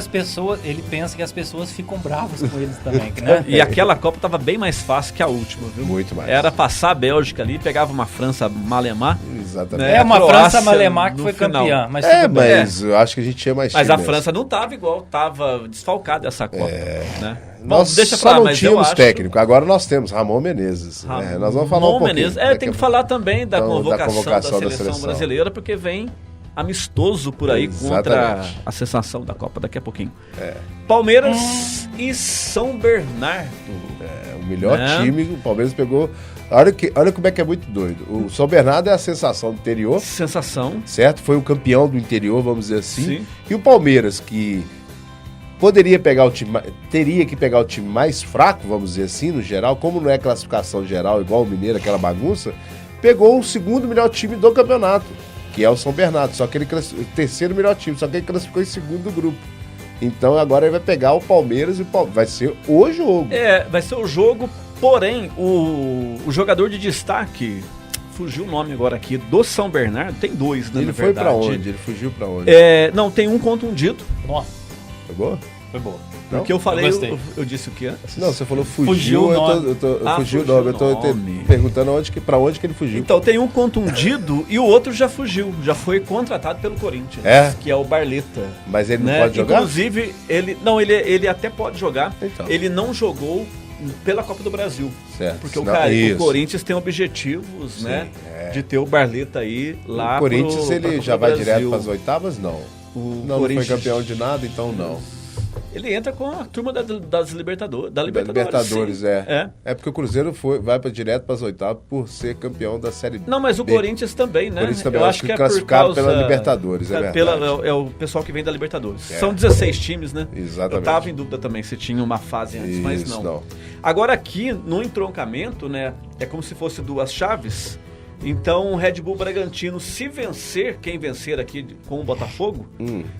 Speaker 2: ele pensa que as pessoas ficam bravas com eles também, né?
Speaker 3: E aquela Copa tava bem mais fácil que a última, viu?
Speaker 1: Muito mais.
Speaker 3: Era passar a Bélgica ali, pegava uma França malemar.
Speaker 1: Exatamente.
Speaker 2: É uma França malemar que foi campeã. Mas
Speaker 1: mas eu acho que a gente tinha mais time.
Speaker 3: Mas a França não tava igual, tava desfalcada essa Copa, né?
Speaker 1: Nós só não tínhamos técnico, agora nós temos Ramon Menezes. Nós vamos falar um pouquinho.
Speaker 3: Menezes. Tem que falar também da convocação da seleção brasileira, porque vem amistoso por aí contra a sensação da Copa daqui a pouquinho. Palmeiras e São Bernardo.
Speaker 1: O melhor time, o Palmeiras pegou... Olha como é que é muito doido. O São Bernardo é a sensação do interior.
Speaker 3: Sensação.
Speaker 1: Certo? Foi o campeão do interior, vamos dizer assim.
Speaker 3: Sim.
Speaker 1: E o Palmeiras, que teria que pegar o time mais fraco, vamos dizer assim, no geral, como não é classificação geral, igual o Mineiro, aquela bagunça, pegou o segundo melhor time do campeonato, que é o São Bernardo, só que o terceiro melhor time, só que ele classificou em segundo grupo. Então agora ele vai pegar o Palmeiras e vai ser o jogo.
Speaker 3: Vai ser o jogo, porém, o jogador de destaque, fugiu o nome agora aqui, do São Bernardo, tem 2, né?
Speaker 1: Ele fugiu pra onde?
Speaker 3: Não, tem um contundido.
Speaker 2: Nossa.
Speaker 1: Foi boa?
Speaker 2: Foi boa.
Speaker 3: Porque eu falei,
Speaker 2: Eu gostei.
Speaker 3: eu disse o que antes?
Speaker 1: Não, você falou
Speaker 2: Fugiu o nome.
Speaker 1: fugiu o nome. Eu tô perguntando pra onde que ele fugiu.
Speaker 3: Então, tem um contundido e o outro já fugiu. Já foi contratado pelo Corinthians.
Speaker 1: É?
Speaker 3: Que é o Barleta.
Speaker 1: Mas ele não
Speaker 3: Né?
Speaker 1: pode jogar?
Speaker 3: Inclusive, ele até pode jogar.
Speaker 1: Então.
Speaker 3: Ele não jogou pela Copa do Brasil.
Speaker 1: Certo.
Speaker 3: Porque
Speaker 1: Não,
Speaker 3: o
Speaker 1: isso.
Speaker 3: Corinthians tem objetivos, né? De ter o Barleta aí lá
Speaker 1: O Corinthians,
Speaker 3: pra
Speaker 1: ele
Speaker 3: Copa
Speaker 1: já
Speaker 3: do
Speaker 1: vai
Speaker 3: Brasil.
Speaker 1: direto para as oitavas? Não. Não foi
Speaker 3: Corinthians-
Speaker 1: campeão de nada, então não.
Speaker 3: Ele entra com a turma das Libertadores. Da
Speaker 1: Da Libertadores,
Speaker 3: sim.
Speaker 1: É porque o Cruzeiro vai direto para as oitavas por ser campeão da Série B.
Speaker 3: Não, mas o Corinthians também, né?
Speaker 1: O Corinthians também,
Speaker 3: eu
Speaker 1: acho
Speaker 3: acho
Speaker 1: que
Speaker 3: que é
Speaker 1: classificado
Speaker 3: por causa...
Speaker 1: pela Libertadores, é verdade.
Speaker 3: É o pessoal que vem da Libertadores.
Speaker 1: É.
Speaker 3: São 16 times, né?
Speaker 1: Exatamente.
Speaker 3: Eu tava em dúvida também se tinha uma fase antes, mas
Speaker 1: Isso,
Speaker 3: não.
Speaker 1: não.
Speaker 3: Agora aqui, no entroncamento, né? É como se fosse duas chaves. Então o Red Bull Bragantino, se vencer, quem vencer aqui com o Botafogo,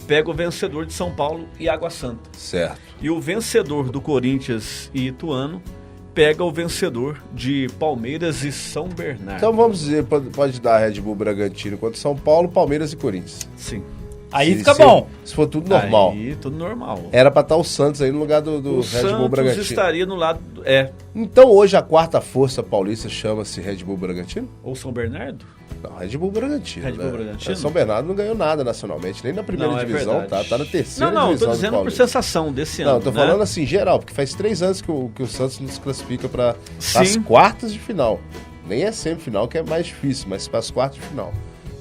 Speaker 3: pega o vencedor de São Paulo e Água Santa.
Speaker 1: Certo.
Speaker 3: E o vencedor do Corinthians e Ituano pega o vencedor de Palmeiras e São Bernardo.
Speaker 1: Então vamos dizer, pode dar Red Bull Bragantino contra São Paulo, Palmeiras e Corinthians.
Speaker 3: Sim.
Speaker 2: Aí
Speaker 1: Se-
Speaker 2: fica
Speaker 1: se-
Speaker 2: bom.
Speaker 1: Se for tudo normal.
Speaker 3: Aí, tudo normal.
Speaker 1: Era pra estar o Santos aí no lugar do
Speaker 3: O
Speaker 1: Red Bull
Speaker 3: Santos
Speaker 1: Bragantino.
Speaker 3: estaria no lado...
Speaker 1: Então hoje a quarta força paulista chama-se Red Bull Bragantino?
Speaker 3: Ou São Bernardo?
Speaker 1: Não, Red Bull Bragantino.
Speaker 3: Red Bull
Speaker 1: né?
Speaker 3: Bragantino?
Speaker 1: São Bernardo não ganhou nada nacionalmente, nem na primeira
Speaker 3: Não, é
Speaker 1: divisão,
Speaker 3: verdade.
Speaker 1: tá na terceira
Speaker 3: Não,
Speaker 1: divisão.
Speaker 3: tô
Speaker 1: do
Speaker 3: dizendo por
Speaker 1: Paulista.
Speaker 3: sensação desse ano.
Speaker 1: Não, tô
Speaker 3: né?
Speaker 1: falando assim, geral, porque faz 3 anos que o Santos não se classifica para
Speaker 3: Sim.
Speaker 1: as quartas de final. Nem é semifinal, que é mais difícil, mas para as quartas de final.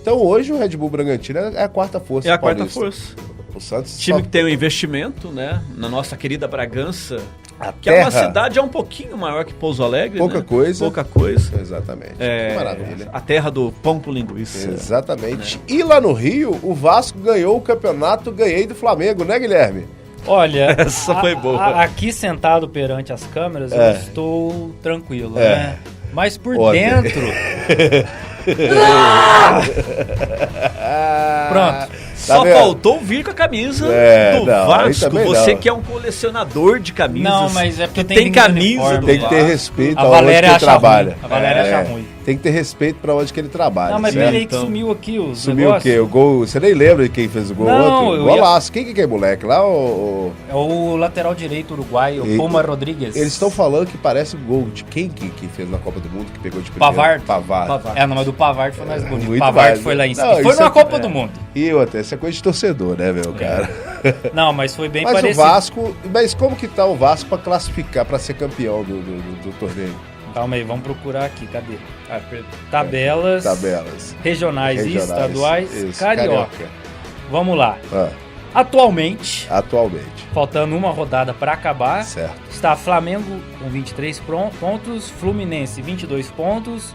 Speaker 1: Então hoje o Red Bull Bragantino é a quarta força
Speaker 3: É a quarta
Speaker 1: paulista.
Speaker 3: força.
Speaker 1: O Santos
Speaker 3: Time
Speaker 1: só
Speaker 3: que tem um investimento, né? Na nossa querida Bragança.
Speaker 1: a
Speaker 3: Que é uma
Speaker 1: terra-
Speaker 3: cidade um pouquinho maior que Pouso Alegre,
Speaker 1: Pouca
Speaker 3: né?
Speaker 1: coisa.
Speaker 3: Pouca coisa.
Speaker 1: Exatamente.
Speaker 3: É,
Speaker 1: Que maravilha.
Speaker 3: a terra do pão com linguiça.
Speaker 1: Exatamente. E lá no Rio, o Vasco ganhou o campeonato, ganhei do Flamengo, né, Guilherme?
Speaker 2: Olha,
Speaker 3: Essa foi boa.
Speaker 2: Aqui sentado perante as câmeras, eu estou tranquilo,
Speaker 1: É.
Speaker 2: né? Mas por
Speaker 1: Olha.
Speaker 2: dentro. Pronto.
Speaker 3: Só
Speaker 1: vendo?
Speaker 3: faltou vir com a camisa
Speaker 1: É,
Speaker 3: do
Speaker 1: não, aí
Speaker 3: Vasco.
Speaker 1: também
Speaker 3: Você
Speaker 1: não.
Speaker 3: que é um colecionador de camisas.
Speaker 2: Não, mas é porque
Speaker 3: que
Speaker 2: tem
Speaker 3: tem
Speaker 2: que vir no
Speaker 3: camisa
Speaker 2: uniforme.
Speaker 3: do
Speaker 1: Tem que ter
Speaker 3: Vasco.
Speaker 1: respeito
Speaker 2: A
Speaker 1: aonde
Speaker 2: Valéria
Speaker 1: que ele
Speaker 2: acha
Speaker 1: trabalha.
Speaker 2: ruim. A Valéria acha ruim.
Speaker 1: Tem que ter respeito pra onde que ele trabalha.
Speaker 2: Não, mas
Speaker 1: certo?
Speaker 2: peraí que
Speaker 3: Então.
Speaker 2: sumiu aqui os
Speaker 1: Sumiu o
Speaker 2: negócios.
Speaker 1: quê? O gol. Você nem lembra de quem fez o gol
Speaker 2: Não,
Speaker 1: ontem?
Speaker 2: eu ia-
Speaker 1: Golaço. Quem que é moleque? Lá o.
Speaker 2: É o lateral direito uruguaio,
Speaker 1: E-
Speaker 2: Puma Rodrigues.
Speaker 1: Eles estão falando que parece o gol de quem que fez na Copa do Mundo, que pegou de primeiro?
Speaker 2: Pavard.
Speaker 1: Pavard.
Speaker 2: É, não, mas do Pavard foi mais bonito.
Speaker 1: Muito
Speaker 2: Pavard
Speaker 1: mais,
Speaker 2: foi lá em cima.
Speaker 1: não,
Speaker 2: E foi
Speaker 1: isso
Speaker 2: numa
Speaker 1: é-
Speaker 2: Copa do Mundo.
Speaker 1: E outra, essa é coisa de torcedor, né, meu cara?
Speaker 2: Não, mas foi bem
Speaker 1: Mas
Speaker 2: parecido.
Speaker 1: o Vasco. Mas como que tá o Vasco pra classificar, pra ser campeão do torneio?
Speaker 2: Calma aí, vamos procurar aqui, cadê? Tabelas,
Speaker 1: Tabelas.
Speaker 2: regionais e estaduais,
Speaker 1: Isso,
Speaker 2: carioca. Vamos lá.
Speaker 1: Ah,
Speaker 2: Atualmente,
Speaker 1: atualmente.
Speaker 2: faltando uma rodada para acabar,
Speaker 1: Certo.
Speaker 2: está Flamengo com 23 pontos, Fluminense 22 pontos,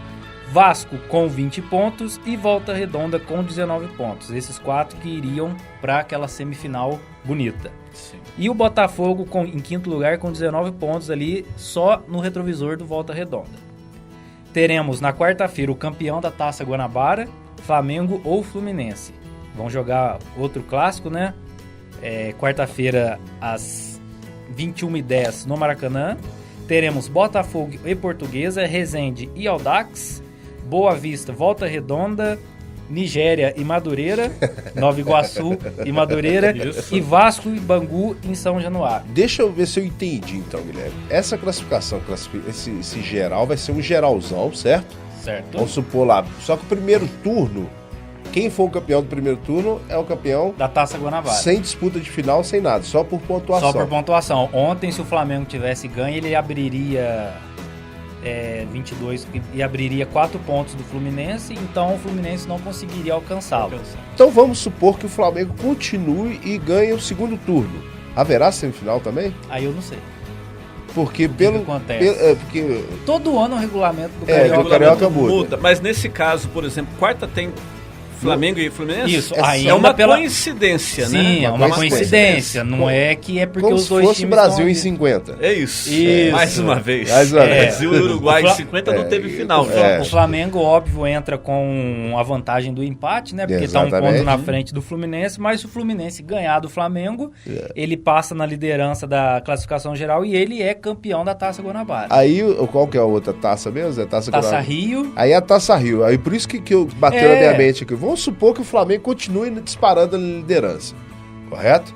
Speaker 2: Vasco com 20 pontos e Volta Redonda com 19 pontos. Esses 4 que iriam para aquela semifinal bonita.
Speaker 3: Sim.
Speaker 2: E o Botafogo em quinto lugar com 19 pontos ali, só no retrovisor do Volta Redonda. Teremos na quarta-feira o campeão da Taça Guanabara, Flamengo ou Fluminense. Vão jogar outro clássico, né? Quarta-feira às 21h10 no Maracanã. Teremos Botafogo e Portuguesa, Resende e Audax, Boa Vista, Volta Redonda, Nigéria e Madureira, Nova Iguaçu e Madureira,
Speaker 3: Isso.
Speaker 2: e Vasco e Bangu em São Januário.
Speaker 1: Deixa eu ver se eu entendi então, Guilherme. Essa classificação, esse geral vai ser um geralzão, certo?
Speaker 2: Certo?
Speaker 1: Vamos supor lá. Só que o primeiro turno, quem for o campeão do primeiro turno é o campeão
Speaker 2: Da Taça Guanabara.
Speaker 1: sem disputa de final, sem nada, só por pontuação.
Speaker 2: Só por pontuação. Ontem, se o Flamengo tivesse ganho, ele abriria 22 e abriria 4 pontos do Fluminense, então o Fluminense não conseguiria alcançá-lo.
Speaker 1: Então vamos supor que o Flamengo continue e ganhe o segundo turno. Haverá semifinal também?
Speaker 2: Aí eu não sei.
Speaker 1: Porque
Speaker 2: que
Speaker 1: pelo.
Speaker 2: acontece?
Speaker 1: Porque
Speaker 2: Todo ano o regulamento do
Speaker 1: É,
Speaker 2: Carioca
Speaker 1: do Carioca muda.
Speaker 3: Mas nesse caso, por exemplo, quarta tem Flamengo e Fluminense?
Speaker 2: Isso,
Speaker 1: É
Speaker 2: ainda
Speaker 3: É uma
Speaker 2: pela...
Speaker 3: coincidência,
Speaker 2: Sim,
Speaker 3: né?
Speaker 2: é
Speaker 1: Uma
Speaker 2: uma
Speaker 1: coincidência.
Speaker 2: coincidência. Não é que é porque
Speaker 1: como
Speaker 2: os
Speaker 1: se
Speaker 2: dois
Speaker 1: fosse o
Speaker 2: times
Speaker 1: Brasil em
Speaker 2: estão...
Speaker 1: 50.
Speaker 3: É isso.
Speaker 2: Isso.
Speaker 3: Mais uma vez.
Speaker 1: Mais uma vez.
Speaker 3: Brasil e Uruguai
Speaker 2: O
Speaker 3: em
Speaker 2: Fla-
Speaker 3: 50 não teve final.
Speaker 1: É.
Speaker 2: O Flamengo, óbvio, entra com a vantagem do empate, né? Porque está um
Speaker 1: Exatamente.
Speaker 2: ponto na frente do Fluminense, mas se o Fluminense ganhar do Flamengo, ele passa na liderança da classificação geral e ele é campeão da Taça Guanabara.
Speaker 1: Aí, qual que é a outra taça mesmo? É Taça
Speaker 2: Taça
Speaker 1: Guanabara.
Speaker 2: Rio,
Speaker 1: Aí é a Taça Rio. Aí por isso que eu bateu
Speaker 2: É.
Speaker 1: na minha mente aqui. Vamos supor que o Flamengo continue disparando na liderança. Correto?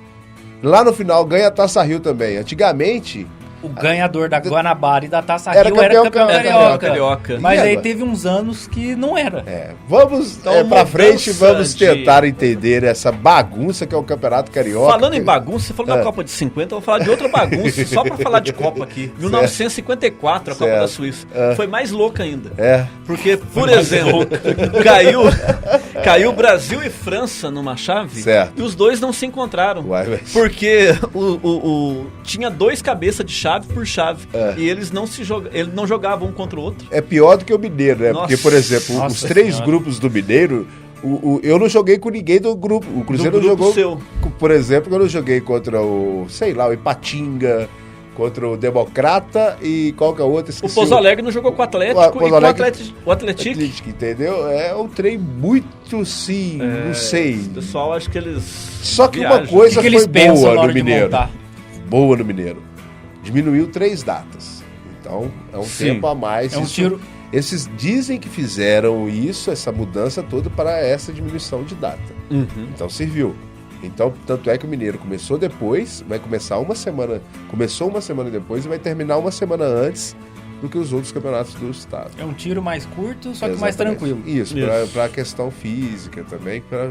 Speaker 1: Lá no final ganha a Taça Rio também. Antigamente...
Speaker 2: O ganhador da Guanabara e da Taça
Speaker 1: Era
Speaker 2: Rio era campeão
Speaker 1: campeão
Speaker 2: carioca.
Speaker 3: carioca.
Speaker 2: Mas
Speaker 1: E
Speaker 2: aí
Speaker 1: agora?
Speaker 2: teve uns anos que não era.
Speaker 1: Vamos
Speaker 3: Então,
Speaker 1: pra frente,
Speaker 3: mudança
Speaker 1: vamos
Speaker 3: de-
Speaker 1: tentar entender essa bagunça que é o Campeonato Carioca.
Speaker 3: Falando em bagunça, você falou da Copa de 50, eu vou falar de outra bagunça, só pra falar de Copa aqui. 1954, a Copa
Speaker 1: Certo.
Speaker 3: da Suíça. Foi mais louca ainda.
Speaker 1: É,
Speaker 3: Porque, por exemplo, caiu Brasil e França numa chave
Speaker 1: Certo.
Speaker 3: e os dois não se encontraram.
Speaker 1: Uai, mas-
Speaker 3: Porque tinha 2 cabeças de chave por chave. E eles eles não jogavam um contra o outro.
Speaker 1: é pior do que o Mineiro, né?
Speaker 3: Nossa.
Speaker 1: Porque, por exemplo, os
Speaker 2: Nossa
Speaker 1: 3
Speaker 2: Senhora.
Speaker 1: grupos do Mineiro, eu não joguei com ninguém do grupo. O Cruzeiro
Speaker 3: Do grupo
Speaker 1: jogou,
Speaker 3: seu.
Speaker 1: por exemplo, eu não joguei contra o Ipatinga, contra o Democrata e qual que é o outro?
Speaker 3: O
Speaker 1: Esqueci
Speaker 3: Pouso Alegre não jogou com o Atlético
Speaker 1: O Pouso
Speaker 3: e com
Speaker 1: Alegre-
Speaker 3: o Atlético.
Speaker 1: Atlético, entendeu? É um trem muito, sim, não sei.
Speaker 3: O pessoal, acho que eles
Speaker 1: Só que uma
Speaker 3: viajam.
Speaker 2: O
Speaker 1: coisa
Speaker 2: que eles
Speaker 1: foi
Speaker 2: pensam
Speaker 1: boa
Speaker 2: na hora
Speaker 1: no
Speaker 2: de
Speaker 1: Mineiro.
Speaker 2: montar?
Speaker 1: Boa no Mineiro. Diminuiu 3 datas. Então, é um
Speaker 3: Sim.
Speaker 1: tempo a mais.
Speaker 2: É um tiro.
Speaker 1: Esses dizem que fizeram isso, essa mudança toda para essa diminuição de data.
Speaker 3: Uhum.
Speaker 1: Então, serviu. Então, tanto é que o Mineiro começou depois, vai começar uma semana... Começou uma semana depois e vai terminar uma semana antes do que os outros campeonatos do estado.
Speaker 2: É um tiro mais curto, só que mais
Speaker 1: Exatamente.
Speaker 2: tranquilo.
Speaker 1: Isso,
Speaker 3: Isso.
Speaker 1: para a questão física também, para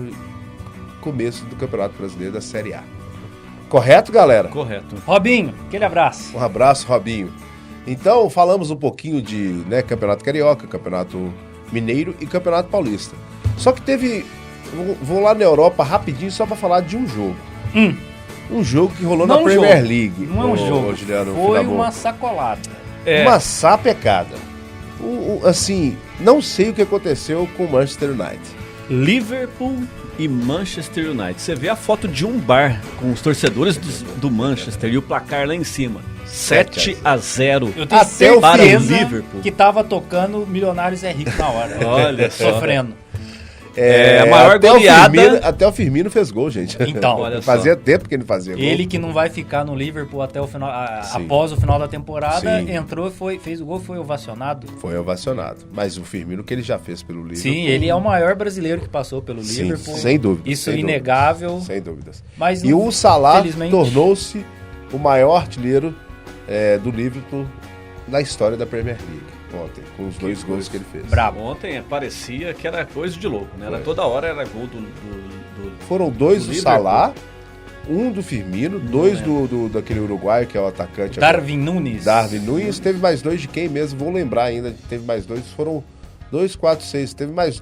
Speaker 1: começo do Campeonato Brasileiro da Série A. Correto, galera?
Speaker 3: Correto.
Speaker 2: Robinho, aquele abraço.
Speaker 1: Um abraço, Robinho. Então, falamos um pouquinho de Campeonato Carioca, Campeonato Mineiro e Campeonato Paulista. Só que teve... Vou lá na Europa rapidinho só para falar de um jogo. Um jogo que rolou
Speaker 2: Não
Speaker 1: na
Speaker 2: um
Speaker 1: Premier
Speaker 2: jogo.
Speaker 1: League.
Speaker 2: Não é um
Speaker 1: Ô,
Speaker 2: jogo.
Speaker 1: Juliano
Speaker 2: Foi
Speaker 1: Finamon.
Speaker 2: uma sacolada.
Speaker 1: Uma sapecada. Assim, não sei o que aconteceu com o Manchester United.
Speaker 3: Liverpool e Manchester United. Você vê a foto de um bar com os torcedores do Manchester e o placar lá em cima. 7-0.
Speaker 2: Eu tenho
Speaker 1: Até o
Speaker 3: para o
Speaker 2: certeza
Speaker 3: Liverpool.
Speaker 2: que tava tocando Milionários é Rico na hora.
Speaker 3: Olha só.
Speaker 2: Sofrendo.
Speaker 3: A maior
Speaker 1: até
Speaker 3: goleada.
Speaker 1: Até o Firmino fez gol, gente.
Speaker 2: Então,
Speaker 3: Olha só.
Speaker 1: Fazia tempo que ele fazia gol.
Speaker 2: Ele que não vai ficar no Liverpool até o final,
Speaker 1: Sim.
Speaker 2: após o final da temporada,
Speaker 1: Sim.
Speaker 2: entrou, fez o gol, foi ovacionado.
Speaker 1: Foi ovacionado. Mas o Firmino que ele já fez pelo Liverpool.
Speaker 2: Sim, ele é o maior brasileiro que passou pelo
Speaker 1: Sim,
Speaker 2: Liverpool.
Speaker 1: sem dúvida.
Speaker 2: Isso
Speaker 1: sem
Speaker 2: é
Speaker 1: dúvida,
Speaker 2: inegável.
Speaker 1: Sem dúvidas.
Speaker 2: Mas
Speaker 1: E
Speaker 2: não-
Speaker 1: o Salah
Speaker 2: felizmente-
Speaker 1: tornou-se o maior artilheiro do Liverpool na história da Premier League ontem, com os 2 gols que ele fez.
Speaker 2: Brabo.
Speaker 3: Ontem parecia que era coisa de louco, né? Era toda hora era gol do
Speaker 1: Foram 2 do
Speaker 3: Liverpool.
Speaker 1: Salah, um do Firmino, 2 daquele uruguaio que é o atacante.
Speaker 2: Darwin Nunes.
Speaker 1: Darwin Nunes. Teve mais 2 de quem mesmo? Vou lembrar ainda. Teve mais 2. Foram 2, 4, 6. Teve mais...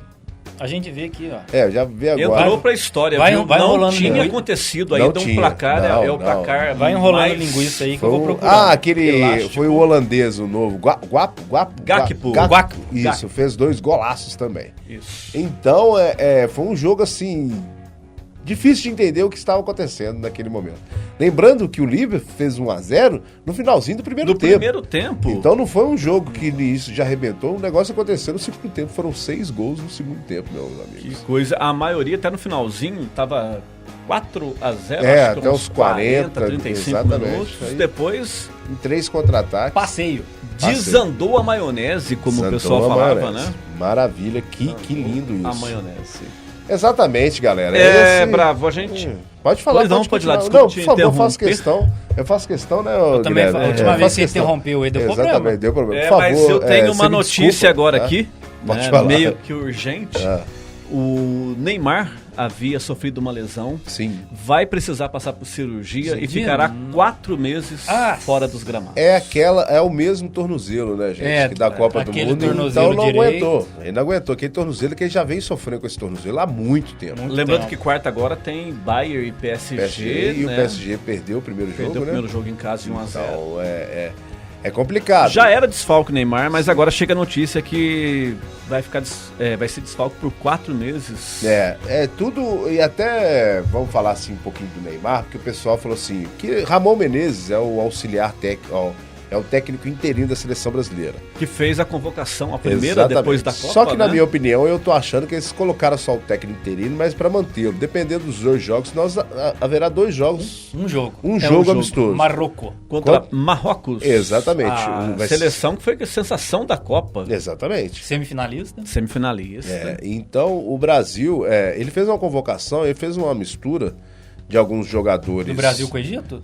Speaker 2: A gente vê aqui, ó.
Speaker 1: Já vi agora.
Speaker 3: Entrou pra história,
Speaker 2: Vai-
Speaker 3: viu?
Speaker 2: vai
Speaker 3: não
Speaker 2: enrolando
Speaker 3: tinha
Speaker 2: linguiça.
Speaker 3: acontecido
Speaker 1: Não
Speaker 3: ainda um
Speaker 1: tinha.
Speaker 3: placar,
Speaker 1: Não,
Speaker 3: é o
Speaker 1: não.
Speaker 3: placar
Speaker 2: Vai enrolando
Speaker 3: mais
Speaker 2: linguiça aí que
Speaker 1: Foi
Speaker 2: eu vou
Speaker 1: o-
Speaker 2: procurar.
Speaker 1: aquele...
Speaker 3: Elástico.
Speaker 1: Foi o holandês, o novo.
Speaker 3: Gakpo.
Speaker 1: Isso,
Speaker 3: Gakpo.
Speaker 1: fez 2 golaços também.
Speaker 3: Isso.
Speaker 1: Então, foi um jogo assim... Difícil de entender o que estava acontecendo naquele momento. Lembrando que o Liverpool fez 1-0 no finalzinho do primeiro
Speaker 3: No
Speaker 1: tempo.
Speaker 3: primeiro tempo.
Speaker 1: Então não foi um jogo que isso já arrebentou. O negócio aconteceu no segundo tempo. Foram 6 gols no segundo tempo, meus
Speaker 3: Que
Speaker 1: amigos.
Speaker 3: coisa. A maioria até no finalzinho tava 4-0,
Speaker 1: Até
Speaker 3: uns
Speaker 1: os 40,
Speaker 3: 35
Speaker 1: exatamente.
Speaker 3: minutos.
Speaker 1: Aí-
Speaker 3: Depois
Speaker 1: Em 3 contra-ataques.
Speaker 2: Passeio.
Speaker 3: desandou a maionese, como o
Speaker 1: Desandou
Speaker 3: pessoal
Speaker 1: a
Speaker 3: falava,
Speaker 1: maionese.
Speaker 3: né?
Speaker 1: Maravilha, que lindo isso.
Speaker 3: A maionese.
Speaker 1: Exatamente, galera.
Speaker 3: Bravo, a gente...
Speaker 1: Pode falar,
Speaker 3: Pois não, pode ir lá,
Speaker 1: continuar.
Speaker 3: desculpa
Speaker 1: Não,
Speaker 3: te
Speaker 1: por favor, eu faço
Speaker 3: interromper.
Speaker 1: questão. Eu faço questão, né,
Speaker 2: Eu também,
Speaker 1: Guilherme?
Speaker 2: a última
Speaker 1: Eu
Speaker 2: vez
Speaker 1: faço
Speaker 2: que você
Speaker 1: questão.
Speaker 2: interrompeu aí, deu
Speaker 1: Exatamente,
Speaker 2: problema.
Speaker 1: deu problema. Por favor,
Speaker 3: Mas eu tenho
Speaker 1: você
Speaker 3: uma
Speaker 1: me
Speaker 3: notícia
Speaker 1: desculpa,
Speaker 3: agora
Speaker 1: tá?
Speaker 3: aqui,
Speaker 1: Pode
Speaker 3: né,
Speaker 1: falar.
Speaker 3: meio que urgente.
Speaker 1: Ah.
Speaker 3: O Neymar havia sofrido uma lesão,
Speaker 1: Sim.
Speaker 3: vai precisar passar por cirurgia e
Speaker 2: Cirurgia?
Speaker 3: ficará 4 meses fora dos gramados.
Speaker 1: É o mesmo tornozelo, né, gente? Que da Copa do
Speaker 2: aquele
Speaker 1: Mundo.
Speaker 2: tornozelo
Speaker 1: Então não
Speaker 2: direito.
Speaker 1: aguentou. Ele não aguentou. Aquele tornozelo que ele já vem sofrendo com esse tornozelo há muito tempo.
Speaker 3: Lembrando
Speaker 2: tempo.
Speaker 3: que quarta agora tem Bayern e PSG,
Speaker 1: PSG, e o
Speaker 3: né?
Speaker 1: PSG perdeu o primeiro
Speaker 3: Perdeu
Speaker 1: jogo,
Speaker 3: o
Speaker 1: né?
Speaker 3: primeiro jogo em casa de 1-0.
Speaker 1: Então é complicado.
Speaker 3: Já era desfalque Neymar, mas agora chega a notícia que vai ser desfalque por 4 meses.
Speaker 1: É tudo, e até vamos falar assim um pouquinho do Neymar, porque o pessoal falou assim, que Ramon Menezes é o auxiliar técnico, é o técnico interino da seleção brasileira.
Speaker 3: Que fez a convocação, a primeira
Speaker 1: Exatamente.
Speaker 3: depois da Copa.
Speaker 1: Só que, na
Speaker 3: né?
Speaker 1: minha opinião, eu tô achando que eles colocaram só o técnico interino, mas para mantê-lo. Dependendo dos 2 jogos, haverá 2 jogos.
Speaker 2: Um jogo.
Speaker 1: Um jogo amistoso.
Speaker 2: Marrocos.
Speaker 3: Contra Marrocos.
Speaker 1: Exatamente.
Speaker 3: A
Speaker 1: Vai ser-
Speaker 3: seleção que foi a sensação da Copa.
Speaker 1: Exatamente.
Speaker 2: Semifinalista.
Speaker 3: Semifinalista.
Speaker 1: Então, o Brasil, ele fez uma convocação, ele fez uma mistura de alguns jogadores.
Speaker 2: Do Brasil com o Egito?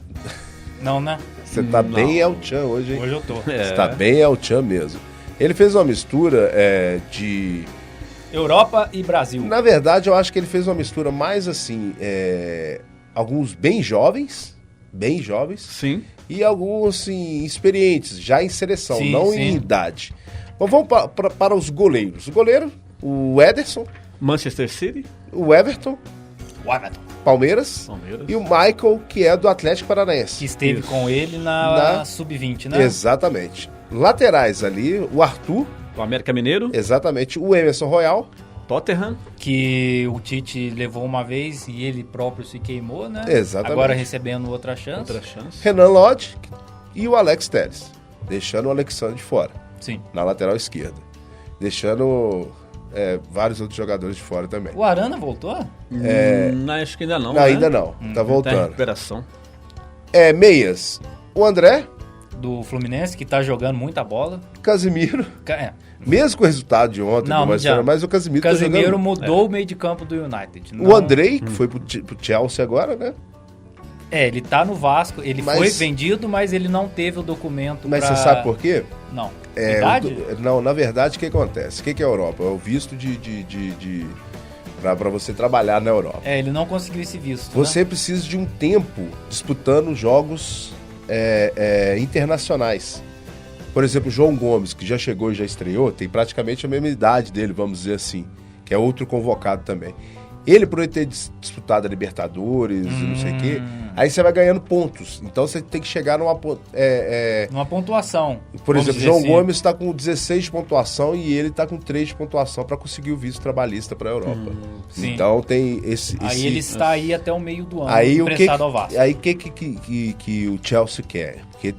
Speaker 2: Não, né?
Speaker 1: Você tá
Speaker 3: Não.
Speaker 1: bem El-Chan hoje, hein?
Speaker 2: Hoje eu tô.
Speaker 1: Você tá bem El-Chan mesmo. Ele fez uma mistura de...
Speaker 2: Europa e Brasil.
Speaker 1: Na verdade, eu acho que ele fez uma mistura mais assim, alguns bem jovens,
Speaker 3: Sim.
Speaker 1: e alguns assim, experientes, já em seleção,
Speaker 2: Sim,
Speaker 1: não
Speaker 2: sim.
Speaker 1: em idade. Bom, vamos para os goleiros. O goleiro, o Ederson,
Speaker 3: Manchester City,
Speaker 1: o Everton, Palmeiras, e o Michael, que é do Atlético
Speaker 2: Que
Speaker 1: Paranaense.
Speaker 2: esteve
Speaker 3: Isso.
Speaker 2: com ele na
Speaker 1: Na-
Speaker 2: Sub-20, né?
Speaker 1: Exatamente. Laterais ali, o Arthur,
Speaker 3: o América Mineiro,
Speaker 1: exatamente, o Emerson Royal,
Speaker 3: Tottenham,
Speaker 2: Que o Tite levou uma vez e ele próprio se queimou, né?
Speaker 1: Exatamente.
Speaker 2: Agora recebendo outra chance.
Speaker 3: outra chance.
Speaker 1: Renan Lodge e o Alex Telles, deixando o Alexandre de fora.
Speaker 2: Sim.
Speaker 1: Na lateral esquerda. Deixando vários outros jogadores de fora também.
Speaker 2: O Arana voltou?
Speaker 3: Não, acho que ainda não.
Speaker 1: Não,
Speaker 3: né?
Speaker 1: ainda não. Tá
Speaker 3: Tá em
Speaker 1: voltando.
Speaker 3: recuperação.
Speaker 1: Meias. O André,
Speaker 2: Do Fluminense, que tá jogando muita bola.
Speaker 1: Casimiro.
Speaker 2: É.
Speaker 1: Mesmo com o resultado de ontem,
Speaker 2: Não,
Speaker 1: do Manchester,
Speaker 2: adianta.
Speaker 1: mas o Casimiro,
Speaker 2: O Casemiro
Speaker 1: tá jogando.
Speaker 2: mudou o meio de campo do United.
Speaker 1: O Andrei, que foi pro Chelsea agora, né?
Speaker 2: Ele tá no Vasco. Ele
Speaker 1: Mas-
Speaker 2: foi vendido, mas ele não teve o documento
Speaker 1: Mas
Speaker 2: pra...
Speaker 1: você sabe por quê?
Speaker 2: Não.
Speaker 1: É,
Speaker 2: Idade?
Speaker 1: Não, na verdade, o que acontece? O que é a Europa? É o visto para você trabalhar na Europa.
Speaker 2: Ele não conseguiu esse visto,
Speaker 1: Você precisa de um tempo disputando jogos internacionais. Por exemplo, o João Gomes, que já chegou e já estreou, tem praticamente a mesma idade dele, vamos dizer assim, que é outro convocado também. Ele, por ele ter disputado a Libertadores e não sei o quê, aí você vai ganhando pontos. Então você tem que chegar numa...
Speaker 2: Numa pontuação.
Speaker 1: por
Speaker 2: vamos
Speaker 1: exemplo,
Speaker 2: dizer
Speaker 1: João
Speaker 2: assim.
Speaker 1: Gomes está com 16 de pontuação e ele está com 3 de pontuação para conseguir o visto trabalhista para a Europa.
Speaker 2: sim.
Speaker 1: Então tem esse...
Speaker 2: Aí ele está aí até o meio do ano,
Speaker 1: Aí o que
Speaker 2: emprestado ao Vasco.
Speaker 1: aí que o Chelsea quer? Porque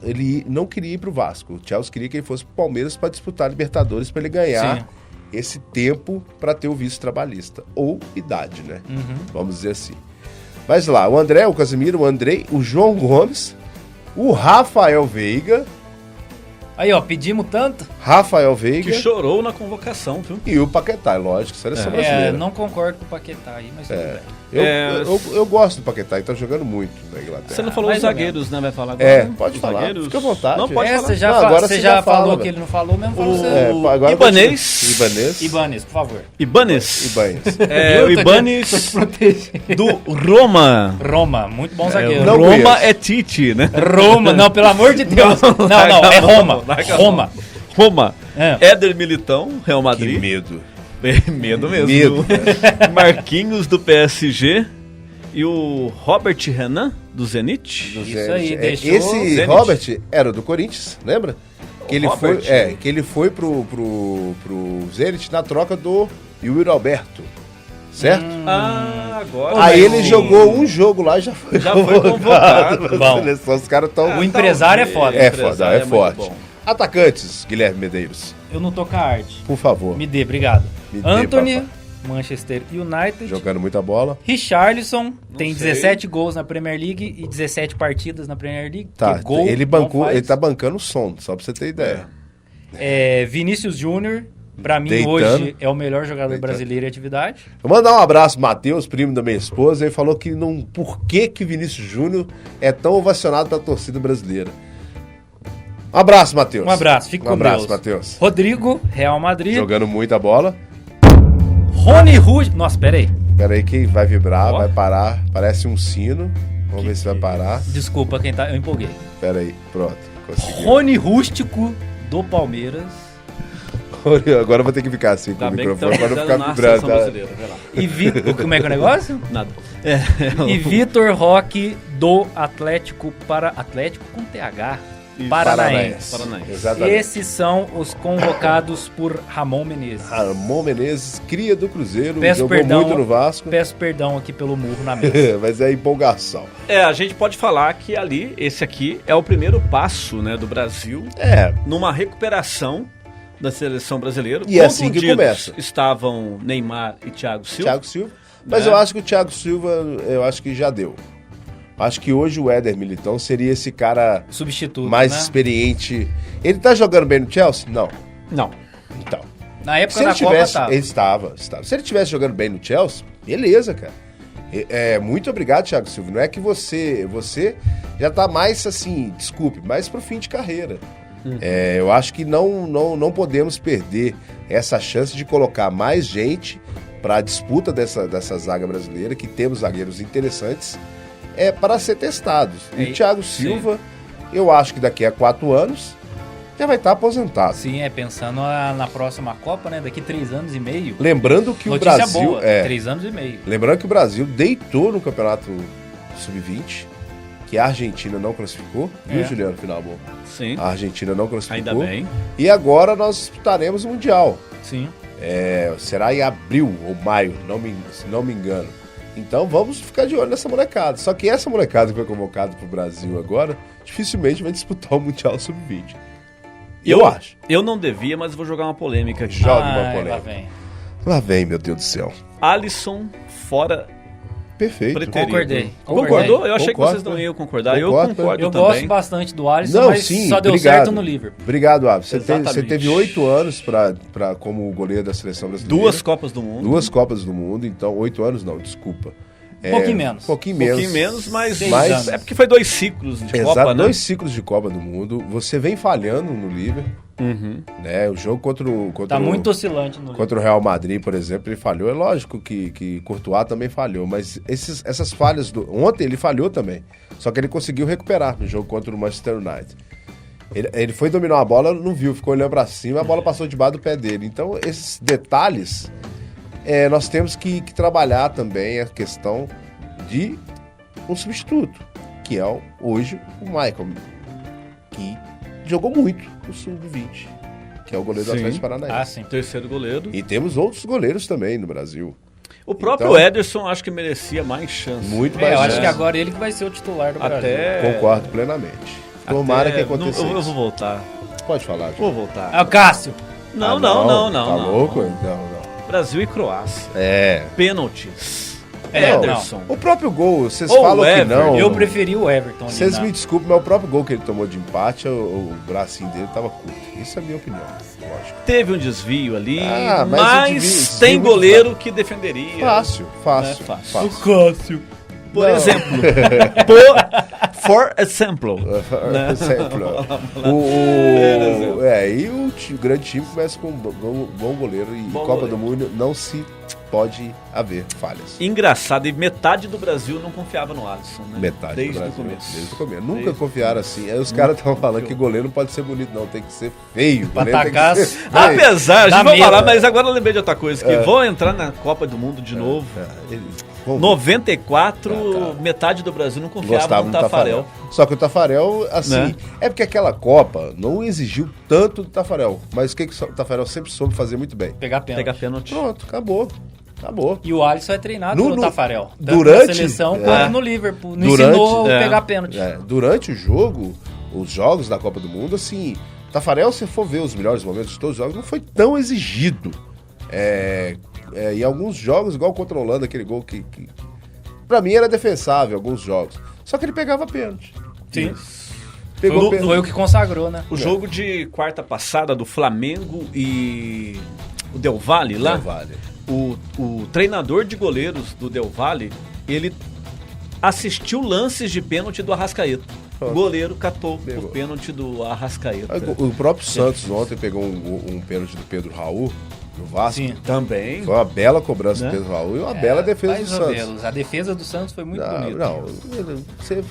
Speaker 1: ele não queria ir pro Vasco. O Chelsea queria que ele fosse pro Palmeiras para disputar a Libertadores, para ele ganhar
Speaker 2: Sim.
Speaker 1: esse tempo para ter o visto trabalhista. Ou idade, né? Vamos dizer assim. Mas lá, o André, o Casemiro, o Andrei, o João Gomes, o Rafael Veiga,
Speaker 2: Aí, ó, pedimos tanto.
Speaker 1: Rafael Veiga
Speaker 3: Que chorou na convocação, viu?
Speaker 1: e o Paquetá, lógico, seleção brasileira.
Speaker 2: Não concordo com o Paquetá aí, mas tudo bem.
Speaker 1: Eu gosto do Paquetá, ele tá jogando muito na Inglaterra.
Speaker 3: Você não falou
Speaker 2: mais
Speaker 3: os
Speaker 2: ou
Speaker 3: zagueiros, né? Vai falar agora?
Speaker 1: Pode
Speaker 3: Os
Speaker 1: falar,
Speaker 3: zagueiros?
Speaker 1: fica à vontade.
Speaker 3: Não, pode falar.
Speaker 2: Você já,
Speaker 1: Não, agora
Speaker 2: você
Speaker 1: você
Speaker 2: já
Speaker 1: já
Speaker 2: falou
Speaker 1: fala,
Speaker 2: que
Speaker 1: velho.
Speaker 2: ele não falou mesmo? Falou você.
Speaker 1: Agora
Speaker 3: Ibanez.
Speaker 1: Ibanez.
Speaker 2: Ibanez, por favor.
Speaker 3: Ibanez.
Speaker 1: Ibanez.
Speaker 3: O Ibanez do Roma.
Speaker 2: Roma, muito bom zagueiro.
Speaker 1: Não
Speaker 3: Roma
Speaker 1: conheço.
Speaker 3: é Tite, né?
Speaker 2: Não, pelo amor de Deus. Não, é Roma.
Speaker 3: larga a
Speaker 2: Roma.
Speaker 3: Roma.
Speaker 2: É.
Speaker 3: Éder Militão, Real
Speaker 1: Que
Speaker 3: Madrid.
Speaker 1: medo.
Speaker 3: Medo mesmo.
Speaker 1: Medo,
Speaker 3: Marquinhos do PSG. E o Robert Renan, do Zenit.
Speaker 2: Isso aí,
Speaker 1: É,
Speaker 2: deixou
Speaker 1: esse
Speaker 3: Zenit.
Speaker 1: Robert era do Corinthians, lembra? Que ele
Speaker 3: Robert.
Speaker 1: foi, que ele foi pro Zenit na troca do Yuri Alberto, certo?
Speaker 3: Agora.
Speaker 1: Aí
Speaker 2: mas
Speaker 1: ele
Speaker 2: sim.
Speaker 1: jogou um jogo lá e já foi
Speaker 3: convocado.
Speaker 1: pra
Speaker 2: Bom.
Speaker 1: seleção. Os caras estão...
Speaker 2: O empresário é foda.
Speaker 1: É
Speaker 3: empresário
Speaker 1: foda,
Speaker 3: é
Speaker 1: é
Speaker 3: muito
Speaker 1: forte.
Speaker 3: bom.
Speaker 1: Atacantes, Guilherme Medeiros,
Speaker 2: Eu não tô com a arte.
Speaker 1: por favor.
Speaker 2: Me dê, obrigado.
Speaker 1: Me dê,
Speaker 2: Anthony,
Speaker 1: papai.
Speaker 2: Manchester United.
Speaker 1: Jogando muita bola.
Speaker 2: Richarlison tem
Speaker 3: sei.
Speaker 2: 17 gols na Premier League e 17 partidas na Premier League.
Speaker 1: Tá,
Speaker 2: Que gol
Speaker 1: ele
Speaker 2: não
Speaker 1: bancou,
Speaker 2: faz.
Speaker 1: ele tá bancando o som, só pra você ter ideia.
Speaker 2: Vinícius Júnior, pra mim
Speaker 1: Deitando.
Speaker 2: hoje é o melhor jogador
Speaker 1: Deitando.
Speaker 2: brasileiro em atividade.
Speaker 1: Eu vou mandar um abraço pro Matheus, primo da minha esposa, ele falou que não. Por que Vinícius Júnior é tão ovacionado pela torcida brasileira? Um abraço, Matheus.
Speaker 2: Um abraço, fique
Speaker 1: Um
Speaker 2: com
Speaker 1: abraço,
Speaker 2: Deus.
Speaker 1: Matheus.
Speaker 2: Rodrigo, Real Madrid.
Speaker 1: Jogando muita bola.
Speaker 2: Rony Ruge. Nossa, pera aí.
Speaker 1: Pera aí que vai vibrar,
Speaker 3: Ó.
Speaker 1: vai parar. Parece um sino. Vamos ver se vai parar.
Speaker 2: Desculpa quem tá. Eu empolguei.
Speaker 1: Pera aí, pronto. Consegui.
Speaker 2: Rony Rústico do Palmeiras.
Speaker 1: Agora eu vou ter que ficar assim com
Speaker 3: Tá
Speaker 1: o
Speaker 3: bem que
Speaker 1: microfone pra não
Speaker 3: estamos
Speaker 1: ficar
Speaker 3: na
Speaker 1: vibrando.
Speaker 3: seleção
Speaker 1: Tá?
Speaker 3: brasileira. Vai lá.
Speaker 2: E Vitor. Como é que é o negócio?
Speaker 3: Nada.
Speaker 2: E Vitor Roque do Atlético com TH. Paranaense.
Speaker 3: Paranaense.
Speaker 1: Exatamente.
Speaker 2: Esses são os convocados por Ramon Menezes.
Speaker 1: Ramon Menezes, cria do Cruzeiro,
Speaker 2: Peço
Speaker 1: jogou
Speaker 2: perdão.
Speaker 1: muito no Vasco.
Speaker 2: Peço perdão aqui pelo murro na mesa.
Speaker 1: Mas é empolgação.
Speaker 3: A gente pode falar que ali, esse aqui é o primeiro passo, né, do Brasil numa recuperação da seleção brasileira.
Speaker 1: E é assim que
Speaker 3: Contundidos
Speaker 1: começa.
Speaker 3: Estavam Neymar e Thiago Silva.
Speaker 1: Thiago Silva. Mas
Speaker 3: Né?
Speaker 1: eu acho que o Thiago Silva, eu acho que já deu. Acho que hoje o Éder Militão seria esse cara
Speaker 2: Substituto,
Speaker 1: mais
Speaker 2: né?
Speaker 1: experiente. Ele tá jogando bem no Chelsea? Não.
Speaker 3: Não.
Speaker 1: Então.
Speaker 2: Na época
Speaker 1: Se ele
Speaker 2: da Copa
Speaker 1: tivesse.
Speaker 2: tava.
Speaker 1: Ele estava. Se ele tivesse jogando bem no Chelsea, beleza, cara. Muito obrigado, Thiago Silva. Não é que você já tá mais assim, desculpe, mais pro fim de carreira. Eu acho que não podemos perder essa chance de colocar mais gente para a disputa dessa zaga brasileira, que temos zagueiros interessantes, para ser testados. E o Thiago Silva, eu acho que daqui a 4 anos já vai estar aposentado.
Speaker 2: Sim, pensando na próxima Copa, né? Daqui 3 anos e meio.
Speaker 1: Lembrando que
Speaker 2: Notícia
Speaker 1: o Brasil...
Speaker 2: boa, 3 anos e meio.
Speaker 1: Lembrando que o Brasil deitou no Campeonato Sub-20, que a Argentina não classificou. Viu, Juliano, final bom?
Speaker 3: Sim.
Speaker 1: A Argentina não classificou.
Speaker 3: Ainda bem.
Speaker 1: E agora nós disputaremos o Mundial.
Speaker 2: Sim.
Speaker 1: Será em abril ou maio, se não me engano. Então vamos ficar de olho nessa molecada. Só que essa molecada que foi convocada para o Brasil agora, dificilmente vai disputar o Mundial Sub-20. Eu acho.
Speaker 3: Eu não devia, mas vou jogar uma polêmica aqui.
Speaker 1: Joga uma polêmica.
Speaker 2: Lá
Speaker 1: vem, meu Deus do céu.
Speaker 3: Alisson fora...
Speaker 1: Perfeito.
Speaker 2: Concordei.
Speaker 3: Concordou? Eu achei que vocês não iam concordar. Eu concordo
Speaker 2: eu
Speaker 3: também.
Speaker 2: Gosto bastante do Alisson, mas só deu certo no Liverpool.
Speaker 1: Obrigado, Alisson. Você teve 8 anos como goleiro da seleção brasileira.
Speaker 3: 2 Copas do Mundo.
Speaker 1: 2 Copas do Mundo, então 8 anos não, desculpa.
Speaker 2: Pouquinho menos.
Speaker 1: Pouquinho menos,
Speaker 3: mas é porque foi 2 ciclos de
Speaker 1: Exato,
Speaker 3: Copa, né?
Speaker 1: 2 ciclos de Copa do Mundo. Você vem falhando no Liverpool. Né? O jogo contra
Speaker 2: tá muito oscilante no
Speaker 1: contra o Real Madrid, por exemplo, ele falhou. É lógico que Courtois também falhou, mas essas falhas ontem ele falhou também. Só que ele conseguiu recuperar no jogo contra o Manchester United. Ele foi dominar a bola, não viu, ficou olhando pra cima, a bola passou debaixo do pé dele. Então, esses detalhes, nós temos que trabalhar também a questão de um substituto, que é hoje o Michael, que jogou muito no Sub-20, que é o goleiro do Atlético Paranaense.
Speaker 2: Sim.
Speaker 3: Terceiro goleiro.
Speaker 1: E temos outros goleiros também no Brasil.
Speaker 3: O próprio Ederson acho que merecia mais chance.
Speaker 1: Muito mais
Speaker 2: eu
Speaker 1: chance.
Speaker 2: acho que agora ele que vai ser o titular do Brasil.
Speaker 1: Concordo plenamente. Tomara que aconteça
Speaker 3: Eu
Speaker 1: isso.
Speaker 3: vou voltar.
Speaker 1: Pode falar, João.
Speaker 3: Vou voltar.
Speaker 2: É o Cássio.
Speaker 3: Não.
Speaker 1: Tá louco? Não.
Speaker 3: Brasil e Croácia.
Speaker 1: Não,
Speaker 3: Pênaltis. Ederson.
Speaker 1: o próprio gol, vocês
Speaker 3: Ou
Speaker 1: falam
Speaker 3: o
Speaker 1: que
Speaker 3: Everton.
Speaker 1: não.
Speaker 2: Eu preferi o Everton.
Speaker 1: Vocês me desculpem, mas o próprio gol que ele tomou de empate, o bracinho dele tava curto. Isso é a minha opinião, lógico.
Speaker 3: Teve um desvio ali,
Speaker 1: mas
Speaker 3: mas
Speaker 1: o desvio
Speaker 3: tem
Speaker 1: muito
Speaker 3: goleiro que defenderia.
Speaker 1: Fácil.
Speaker 3: Fácil.
Speaker 2: Cássio.
Speaker 3: Por exemplo. For example.
Speaker 1: E o grande time começa com um bom goleiro. E Copa do Mundo não se pode haver falhas.
Speaker 3: Engraçado, e metade do Brasil não confiava no Alisson, né?
Speaker 1: Metade
Speaker 3: desde
Speaker 1: do Brasil.
Speaker 3: o começo.
Speaker 1: Desde o começo. Nunca confiaram assim. Aí os caras estavam falando que goleiro não pode ser bonito, não. Tem que ser feio.
Speaker 2: Pra atacar.
Speaker 3: Apesar, a gente vai falar, mas agora eu lembrei de outra coisa. Que vão entrar na Copa do Mundo de novo. 94, metade do Brasil não confiava no Tafarel.
Speaker 1: Só que o Tafarel, assim,
Speaker 3: né?
Speaker 1: É porque aquela Copa não exigiu tanto do Tafarel. Mas o que o Tafarel sempre soube fazer muito bem?
Speaker 2: Pegar pênalti.
Speaker 1: Pronto, acabou. E
Speaker 2: o Alisson é treinado pelo Tafarel.
Speaker 1: Durante
Speaker 2: na seleção quanto no Liverpool. Não ensinou a pegar pênalti.
Speaker 1: Durante o jogo, os jogos da Copa do Mundo, assim, Tafarel, se for ver os melhores momentos de todos os jogos, não foi tão exigido. Em alguns jogos, igual contra a Holanda, aquele gol que pra mim era defensável, alguns jogos. Só que ele pegava pênalti.
Speaker 2: Sim.
Speaker 1: Foi
Speaker 2: o que consagrou, né?
Speaker 3: O jogo de quarta passada do Flamengo e o Del Valle lá, o treinador de goleiros do Del Valle, ele assistiu lances de pênalti do Arrascaeta. O goleiro catou o pênalti do Arrascaeta.
Speaker 1: O próprio Santos ontem pegou um pênalti do Pedro Raul no Vasco.
Speaker 3: Sim, também.
Speaker 1: Foi uma bela cobrança do Pedro Raul e uma bela defesa do Santos.
Speaker 2: A defesa do Santos foi muito bonita.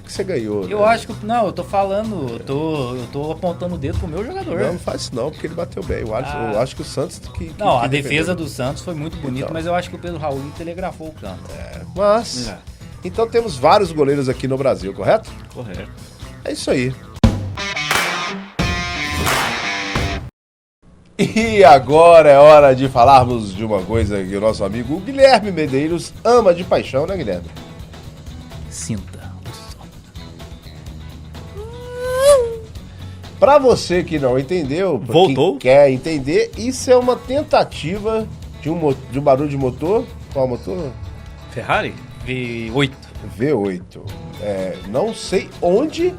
Speaker 1: Você ganhou.
Speaker 2: Eu acho que... Não, eu tô falando, eu tô apontando o dedo pro meu jogador.
Speaker 1: Não faz isso não, porque ele bateu bem. Eu acho que o Santos...
Speaker 2: a defesa do Santos foi muito bonita, mas eu acho que o Pedro Raul telegrafou o canto.
Speaker 1: Então temos vários goleiros aqui no Brasil, correto?
Speaker 3: Correto.
Speaker 1: É isso aí. E agora é hora de falarmos de uma coisa que o nosso amigo Guilherme Medeiros ama de paixão, né, Guilherme?
Speaker 2: Sinta.
Speaker 1: Pra você que não entendeu,
Speaker 3: voltou?
Speaker 1: Quem quer entender, isso é uma tentativa de um barulho de motor. Qual motor?
Speaker 3: Ferrari?
Speaker 1: V8. Não sei onde,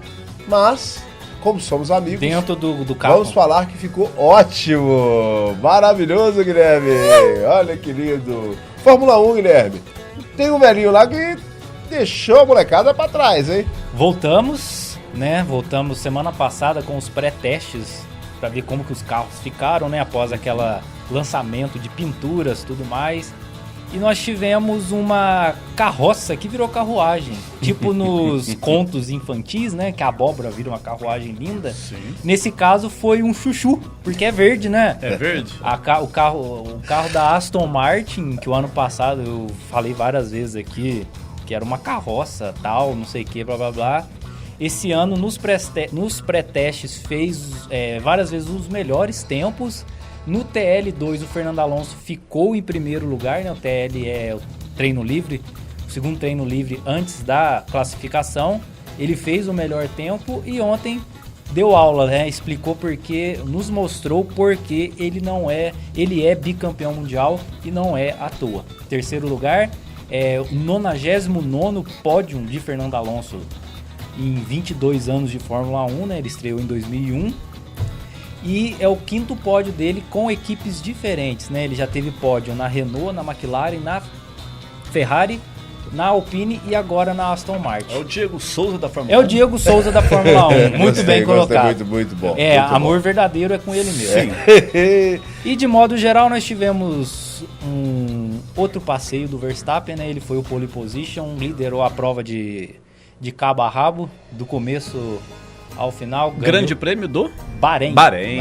Speaker 1: mas... Como somos amigos,
Speaker 2: dentro do carro.
Speaker 1: Vamos falar que ficou ótimo. Maravilhoso, Guilherme. Olha que lindo. Fórmula 1, Guilherme. tem um velhinho lá que deixou a molecada pra trás, hein?
Speaker 2: Voltamos, né? Voltamos semana passada com os pré-testes para ver como que os carros ficaram, né? Após aquele lançamento de pinturas e tudo mais. E nós tivemos uma carroça que virou carruagem. Tipo nos contos infantis, né? Que a abóbora vira uma carruagem linda.
Speaker 3: Sim.
Speaker 2: Nesse caso foi um chuchu, porque é verde, né?
Speaker 3: É verde?
Speaker 2: O carro da Aston Martin, que o ano passado eu falei várias vezes aqui, que era uma carroça, tal, não sei o que, blá blá blá. Esse ano, nos pré-testes, fez várias vezes os melhores tempos. No TL2, o Fernando Alonso ficou em primeiro lugar, né? O TL é o treino livre, o segundo treino livre antes da classificação. Ele fez o melhor tempo e ontem deu aula, né? Explicou porque, nos mostrou porque ele é bicampeão mundial e não é à toa. Terceiro lugar, o 99º pódio de Fernando Alonso em 22 anos de Fórmula 1, né? Ele estreou em 2001. E é o quinto pódio dele com equipes diferentes, né? Ele já teve pódio na Renault, na McLaren, na Ferrari, na Alpine e agora na Aston Martin.
Speaker 3: É o Diego Souza da Fórmula 1.
Speaker 2: É o Diego Souza da Fórmula 1. Muito bem colocado.
Speaker 1: Muito bom.
Speaker 2: É,
Speaker 1: muito
Speaker 2: amor
Speaker 1: bom.
Speaker 2: verdadeiro é com ele mesmo.
Speaker 1: Sim.
Speaker 2: E de modo geral nós tivemos um outro passeio do Verstappen, né? Ele foi o pole position, liderou a prova de cabo a rabo, do começo ao final.
Speaker 3: Grande prêmio do
Speaker 2: Bahrein.
Speaker 1: Bahrein.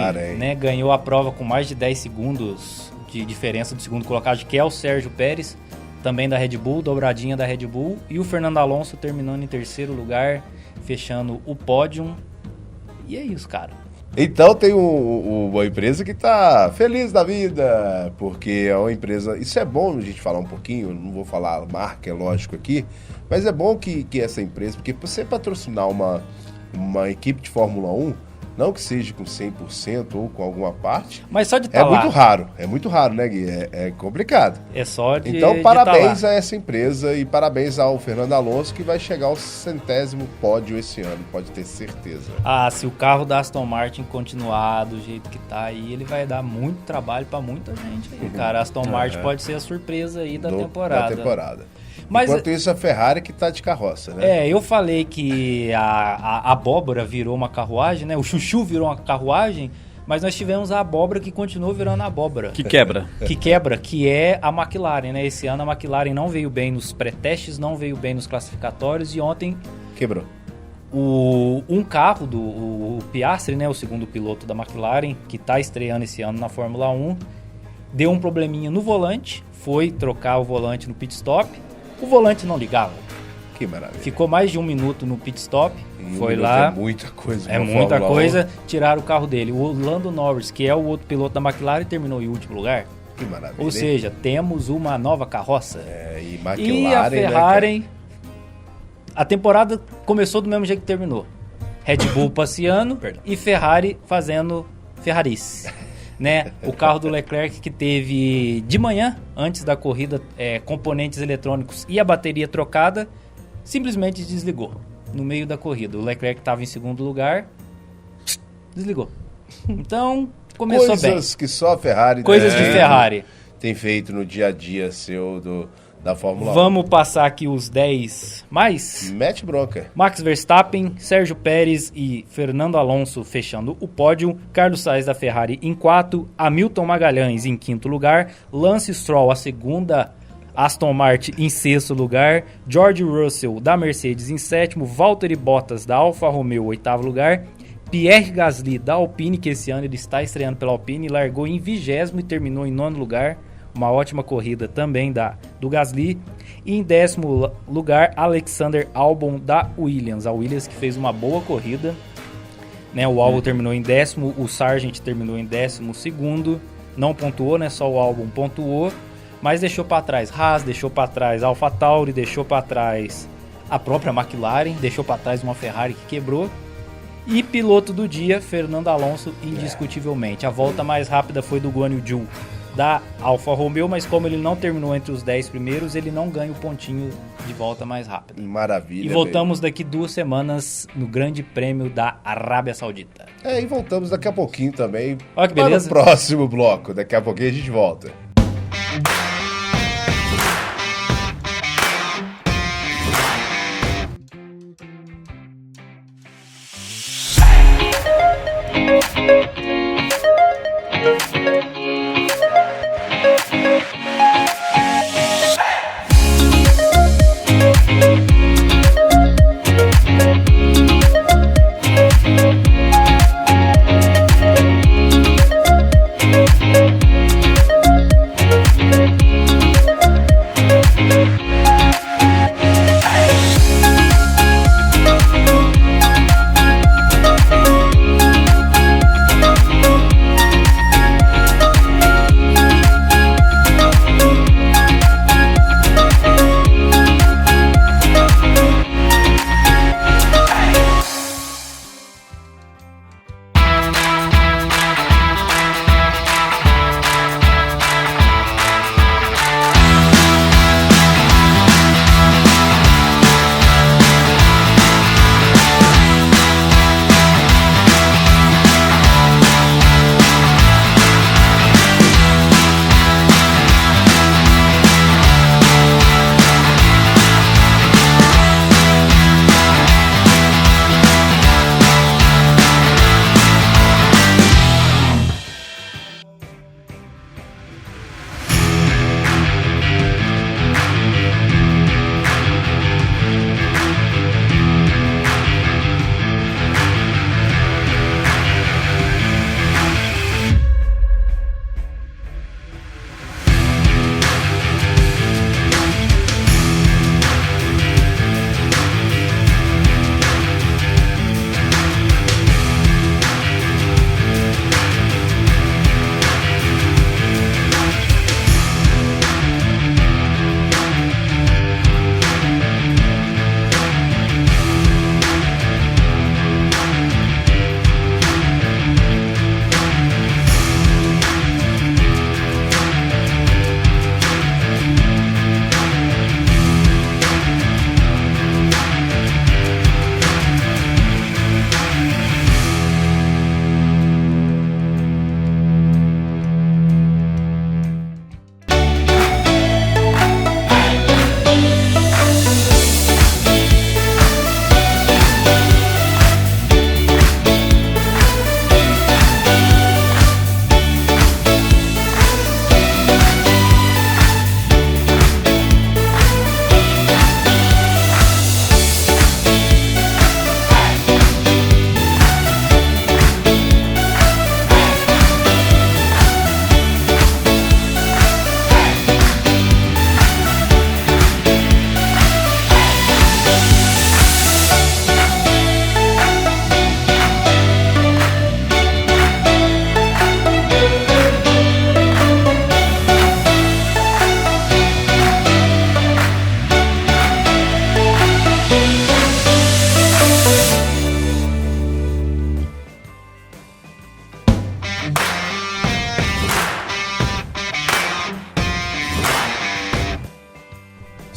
Speaker 2: Ganhou a prova com mais de 10 segundos de diferença do segundo colocado, que é o Sérgio Pérez, também da Red Bull, dobradinha da Red Bull. E o Fernando Alonso terminando em terceiro lugar, fechando o pódio. E é isso, cara.
Speaker 1: Então tem uma empresa que tá feliz da vida, porque é uma empresa... Isso é bom a gente falar um pouquinho, não vou falar a marca, é lógico aqui, mas é bom que essa empresa, porque você patrocinar uma equipe de Fórmula 1, não que seja com 100% ou com alguma parte,
Speaker 2: Mas só de
Speaker 1: é muito raro, né, Gui? É complicado.
Speaker 2: É só de
Speaker 1: Então,
Speaker 2: de
Speaker 1: parabéns
Speaker 2: tá lá.
Speaker 1: a essa empresa e parabéns ao Fernando Alonso, que vai chegar ao 100º pódio esse ano, pode ter certeza.
Speaker 2: Ah, se o carro da Aston Martin continuar do jeito que tá aí, ele vai dar muito trabalho pra muita gente aí, cara. A Aston Martin pode ser a surpresa aí da temporada. Mas,
Speaker 1: enquanto isso, a Ferrari que tá de carroça, né?
Speaker 2: eu falei que a abóbora virou uma carruagem, né? O chuchu virou uma carruagem, mas nós tivemos a abóbora que continuou virando abóbora.
Speaker 3: Que quebra.
Speaker 2: Que é a McLaren, né? Esse ano a McLaren não veio bem nos pré-testes, não veio bem nos classificatórios e ontem...
Speaker 1: Quebrou.
Speaker 2: Um carro o Piastri, né? O segundo piloto da McLaren, que tá estreando esse ano na Fórmula 1, deu um probleminha no volante, foi trocar o volante no pit stop. O volante não ligava.
Speaker 1: Que maravilha.
Speaker 2: Ficou mais de um minuto no pit stop.
Speaker 1: E
Speaker 2: foi
Speaker 1: um
Speaker 2: lá.
Speaker 1: É muita coisa.
Speaker 2: É muita coisa. Tiraram o carro dele. O Lando Norris, que é o outro piloto da McLaren, terminou em último lugar.
Speaker 1: Que maravilha.
Speaker 2: Ou seja, temos uma nova carroça.
Speaker 1: E McLaren,
Speaker 2: e a Ferrari... A temporada começou do mesmo jeito que terminou. Red Bull passeando e Ferrari fazendo Ferrarice. Né? O carro do Leclerc que teve de manhã, antes da corrida, componentes eletrônicos e a bateria trocada, simplesmente desligou no meio da corrida. O Leclerc estava em segundo lugar, desligou. Então, começou bem.
Speaker 1: Coisas que só a Ferrari...
Speaker 2: Coisas de Ferrari.
Speaker 1: Tem feito no dia a dia seu da Fórmula 1.
Speaker 2: Vamos passar aqui os 10 mais.
Speaker 1: Mete bronca.
Speaker 2: Max Verstappen, Sérgio Pérez e Fernando Alonso fechando o pódio. Carlos Sainz da Ferrari em quarto. Hamilton Magalhães em quinto lugar. Lance Stroll, a segunda Aston Martin em sexto lugar. George Russell da Mercedes em sétimo. Valtteri Bottas da Alfa Romeo, oitavo lugar. Pierre Gasly da Alpine, que esse ano ele está estreando pela Alpine, largou em 20º e terminou em nono lugar. Uma ótima corrida também do Gasly. E em 10º lugar, Alexander Albon da Williams. A Williams que fez uma boa corrida. Né? O Albon terminou em 10º, o Sargent terminou em 12º. Não pontuou, né? Só o Albon pontuou. Mas deixou para trás Haas, deixou para trás AlphaTauri, deixou para trás a própria McLaren, deixou para trás uma Ferrari que quebrou. E piloto do dia, Fernando Alonso, indiscutivelmente. A volta mais rápida foi do Guan Yu Zhou da Alfa Romeo, mas como ele não terminou entre os 10 primeiros, ele não ganha o pontinho de volta mais rápida.
Speaker 1: Maravilha.
Speaker 2: E voltamos daqui 2 semanas no Grande Prêmio da Arábia Saudita.
Speaker 1: E voltamos daqui a pouquinho também.
Speaker 2: Olha que beleza.
Speaker 1: Para o próximo bloco. Daqui a pouquinho a gente volta.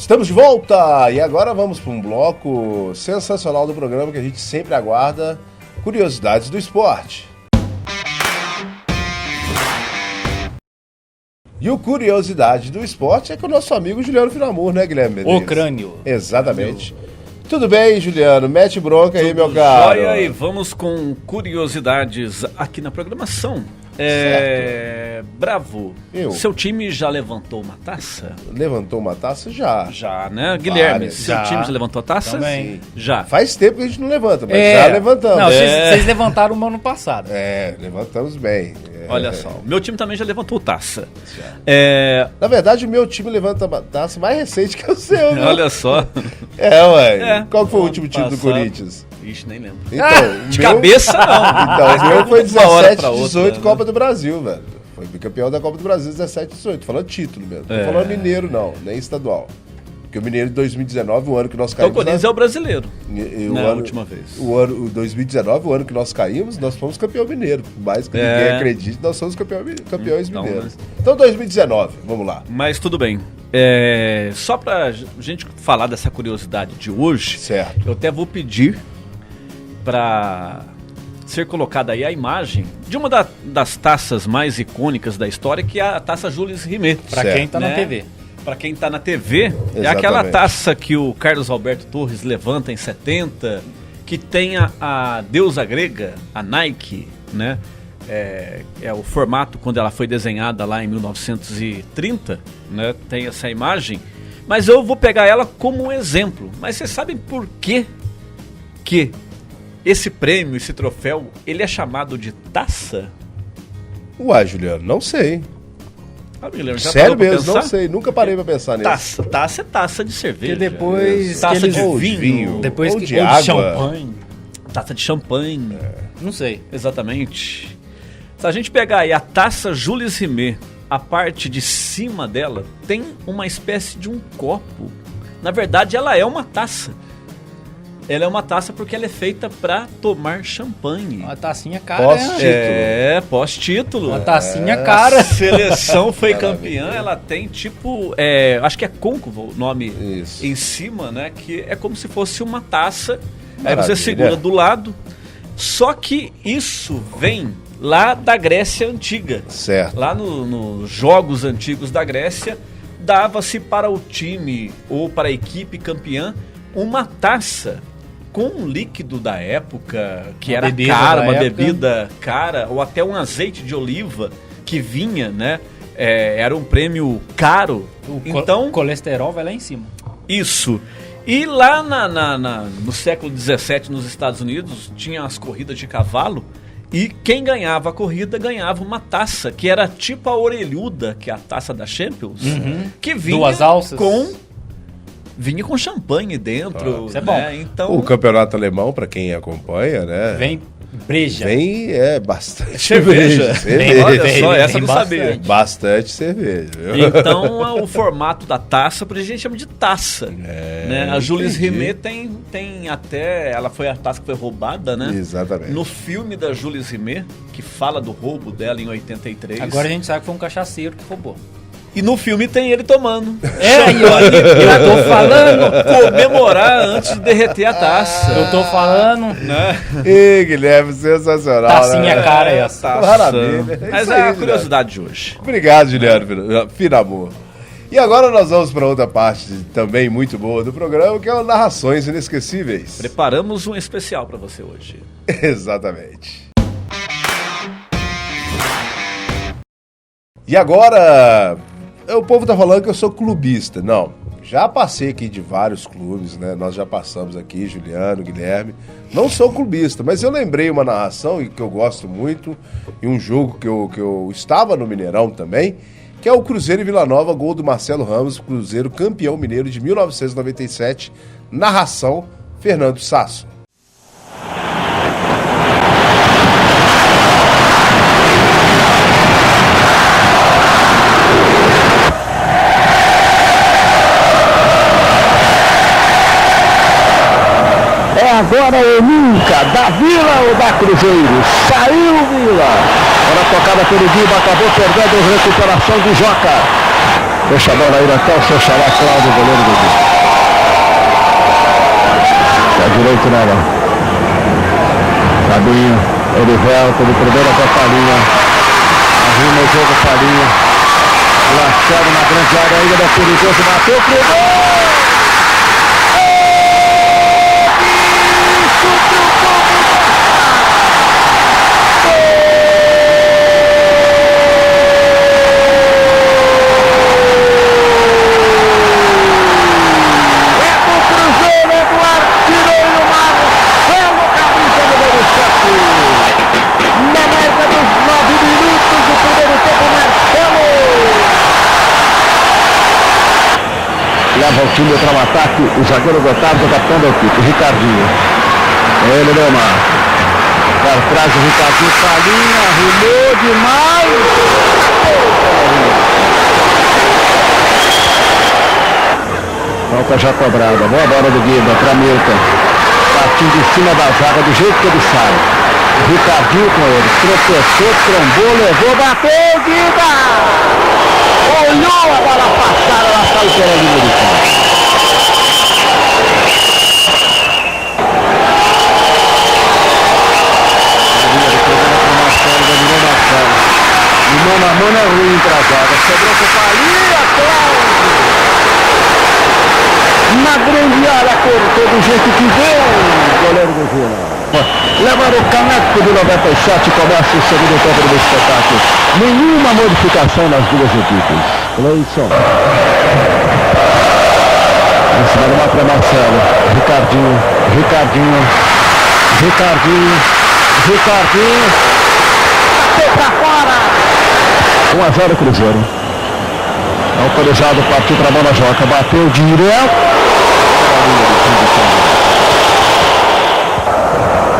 Speaker 1: Estamos de volta e agora vamos para um bloco sensacional do programa que a gente sempre aguarda, curiosidades do esporte. E o curiosidade do esporte é com o nosso amigo Juliano Finamur, né, Guilherme Medeiros?
Speaker 2: O crânio.
Speaker 1: Exatamente. Tudo bem, Juliano? Mete bronca aí, meu caro.
Speaker 3: Joia, e vamos com curiosidades aqui na programação. Bravo, seu time já levantou uma taça?
Speaker 1: Levantou uma taça? Já,
Speaker 3: né? Guilherme, seu time já levantou a taça?
Speaker 2: Também.
Speaker 3: Sim. Já.
Speaker 1: Faz tempo que a gente não levanta, mas já levantamos.
Speaker 2: Não, vocês levantaram no ano passado.
Speaker 1: Levantamos bem.
Speaker 3: Olha só, meu time também já levantou taça.
Speaker 1: Na verdade, o meu time levanta uma taça mais recente que o seu, né?
Speaker 3: Olha só.
Speaker 1: Qual foi o último time do Corinthians?
Speaker 3: Ixi, nem lembro.
Speaker 1: Então,
Speaker 3: de cabeça, não.
Speaker 1: Então, o meu foi 17, 18
Speaker 3: né?
Speaker 1: Copa do Brasil, velho. Foi bicampeão da Copa do Brasil 17, 18. Falando título mesmo. Não tô falando mineiro, não. Nem estadual. Porque o mineiro de 2019, o ano que nós caímos...
Speaker 3: Então o Corinthians é o brasileiro.
Speaker 1: A
Speaker 3: última vez.
Speaker 1: O 2019, o ano que nós caímos, nós fomos campeão mineiro. Por mais que ninguém acredite, nós somos campeões mineiros. Então 2019, vamos lá.
Speaker 3: Mas tudo bem. Só pra gente falar dessa curiosidade de hoje,
Speaker 1: certo.
Speaker 3: Eu até vou pedir para ser colocada aí a imagem de uma das taças mais icônicas da história, que é a taça Jules Rimet.
Speaker 2: Para quem tá na TV.
Speaker 3: Para quem tá na TV,
Speaker 1: exatamente.
Speaker 3: É aquela taça que o Carlos Alberto Torres levanta em 70, que tem a deusa grega, a Nike, né? É o formato quando ela foi desenhada lá em 1930, né? Tem essa imagem. Mas eu vou pegar ela como um exemplo. Mas vocês sabem por que esse prêmio, esse troféu, ele é chamado de taça?
Speaker 1: Uai, Juliano, não sei.
Speaker 3: Guilherme,
Speaker 1: sério mesmo, não sei. Nunca parei pra pensar nisso.
Speaker 3: Taça é taça de cerveja.
Speaker 2: E depois...
Speaker 3: Taça de vinho.
Speaker 2: Depois
Speaker 1: ou
Speaker 2: que
Speaker 1: de água.
Speaker 2: champanhe.
Speaker 3: Taça de champanhe.
Speaker 2: Não sei.
Speaker 3: Exatamente. Se a gente pegar aí a taça Jules Rimet, a parte de cima dela tem uma espécie de um copo. Na verdade, ela é uma taça. Ela é uma taça porque ela é feita para tomar champanhe.
Speaker 2: Uma tacinha cara.
Speaker 1: Pós-título.
Speaker 3: Pós-título.
Speaker 2: Uma tacinha cara.
Speaker 3: A seleção foi campeã, ela tem tipo, acho que é côncavo o nome.
Speaker 1: Isso.
Speaker 3: Em cima, né? Que é como se fosse uma taça.
Speaker 1: Maravilha.
Speaker 3: Aí você segura do lado. Só que isso vem lá da Grécia Antiga.
Speaker 1: Certo.
Speaker 3: Lá nos jogos antigos da Grécia, dava-se para o time ou para a equipe campeã uma taça com um líquido da época, que era caro, uma bebida cara, ou até um azeite de oliva que vinha, né? Era um prêmio caro.
Speaker 2: Então, o colesterol vai lá em cima.
Speaker 3: Isso. E lá no século XVII, nos Estados Unidos, tinha as corridas de cavalo. E quem ganhava a corrida ganhava uma taça, que era tipo a orelhuda, que é a taça da Champions, que vinha
Speaker 2: 2 alças.
Speaker 3: Vinha com champanhe dentro.
Speaker 2: Isso é
Speaker 3: né?
Speaker 2: bom.
Speaker 3: Então,
Speaker 1: O campeonato alemão, pra quem acompanha, né?
Speaker 2: Vem breja.
Speaker 1: Vem bastante
Speaker 3: cerveja. Olha só, essa eu não
Speaker 2: bastante.
Speaker 3: sabia.
Speaker 1: Bastante cerveja, viu?
Speaker 3: Então, o formato da taça, por isso a gente chama de taça. Né? A Jules Rimet tem até... Ela foi a taça que foi roubada, né?
Speaker 1: Exatamente.
Speaker 3: No filme da Jules Rimet, que fala do roubo dela em 83.
Speaker 2: Agora a gente sabe que foi um cachaceiro que roubou.
Speaker 3: E no filme tem ele tomando.
Speaker 2: Eu tô falando.
Speaker 3: Comemorar antes de derreter a taça.
Speaker 2: Eu tô falando.
Speaker 3: Né?
Speaker 1: Ê, Guilherme, sensacional.
Speaker 2: Tacinha
Speaker 1: né?
Speaker 2: cara essa.
Speaker 1: Maravilha.
Speaker 3: Mas
Speaker 1: isso
Speaker 3: é
Speaker 1: aí,
Speaker 3: a
Speaker 1: Juliano.
Speaker 3: curiosidade de hoje.
Speaker 1: Obrigado, Juliano Finamur. E agora nós vamos para outra parte também muito boa do programa, que é o Narrações Inesquecíveis.
Speaker 3: Preparamos um especial para você hoje.
Speaker 1: Exatamente. E agora, o povo tá falando que eu sou clubista. Não, já passei aqui de vários clubes, né? Nós já passamos aqui, Juliano, Guilherme. Não sou clubista, mas eu lembrei uma narração que eu gosto muito, e um jogo que eu estava no Mineirão também, que é o Cruzeiro e Vila Nova, gol do Marcelo Ramos, Cruzeiro campeão mineiro de 1997, narração Fernando Sasso.
Speaker 4: Agora ou nunca, da Vila ou da Cruzeiro? Saiu Vila. Era tocada pelo Guiba, acabou perdendo a recuperação do Joca. Deixa a bola ir até o seu xará, Cláudio, goleiro do Rio. Tá direito nela. Fabinho, ele volta de primeira pra Palinha. Arruma o jogo, Palinha. Lacerda na grande área, ainda é perigoso, bateu pro gol! Leva o time para o ataque, o zagueiro Gotardo, capitão da equipe, Ricardinho. Ele, Leomar. Para trás o Ricardinho, Palinha, arrumou demais. Falta já cobrada, boa bola do Guida para Milton. Partindo em cima da zaga, do jeito que ele sai. Ricardinho com ele, tropeçou, trombou, levou, bateu, Guida! Olhou a bola passar, ela saiu pela linha de fundo. E mano a mano é ruim pra zaga. Sobrou pro Palinha, Cláudio. Na grande área, cortou do jeito que deu. Goleiro do Vila. Levaram o caneco do 97, começa o segundo tempo do espetáculo. Nenhuma modificação nas duas equipes. Cleison. Em cima do mapa para Marcelo. Ricardinho. 1-0 Cruzeiro. Autorizado, partiu para a bola Joca. Bateu direto.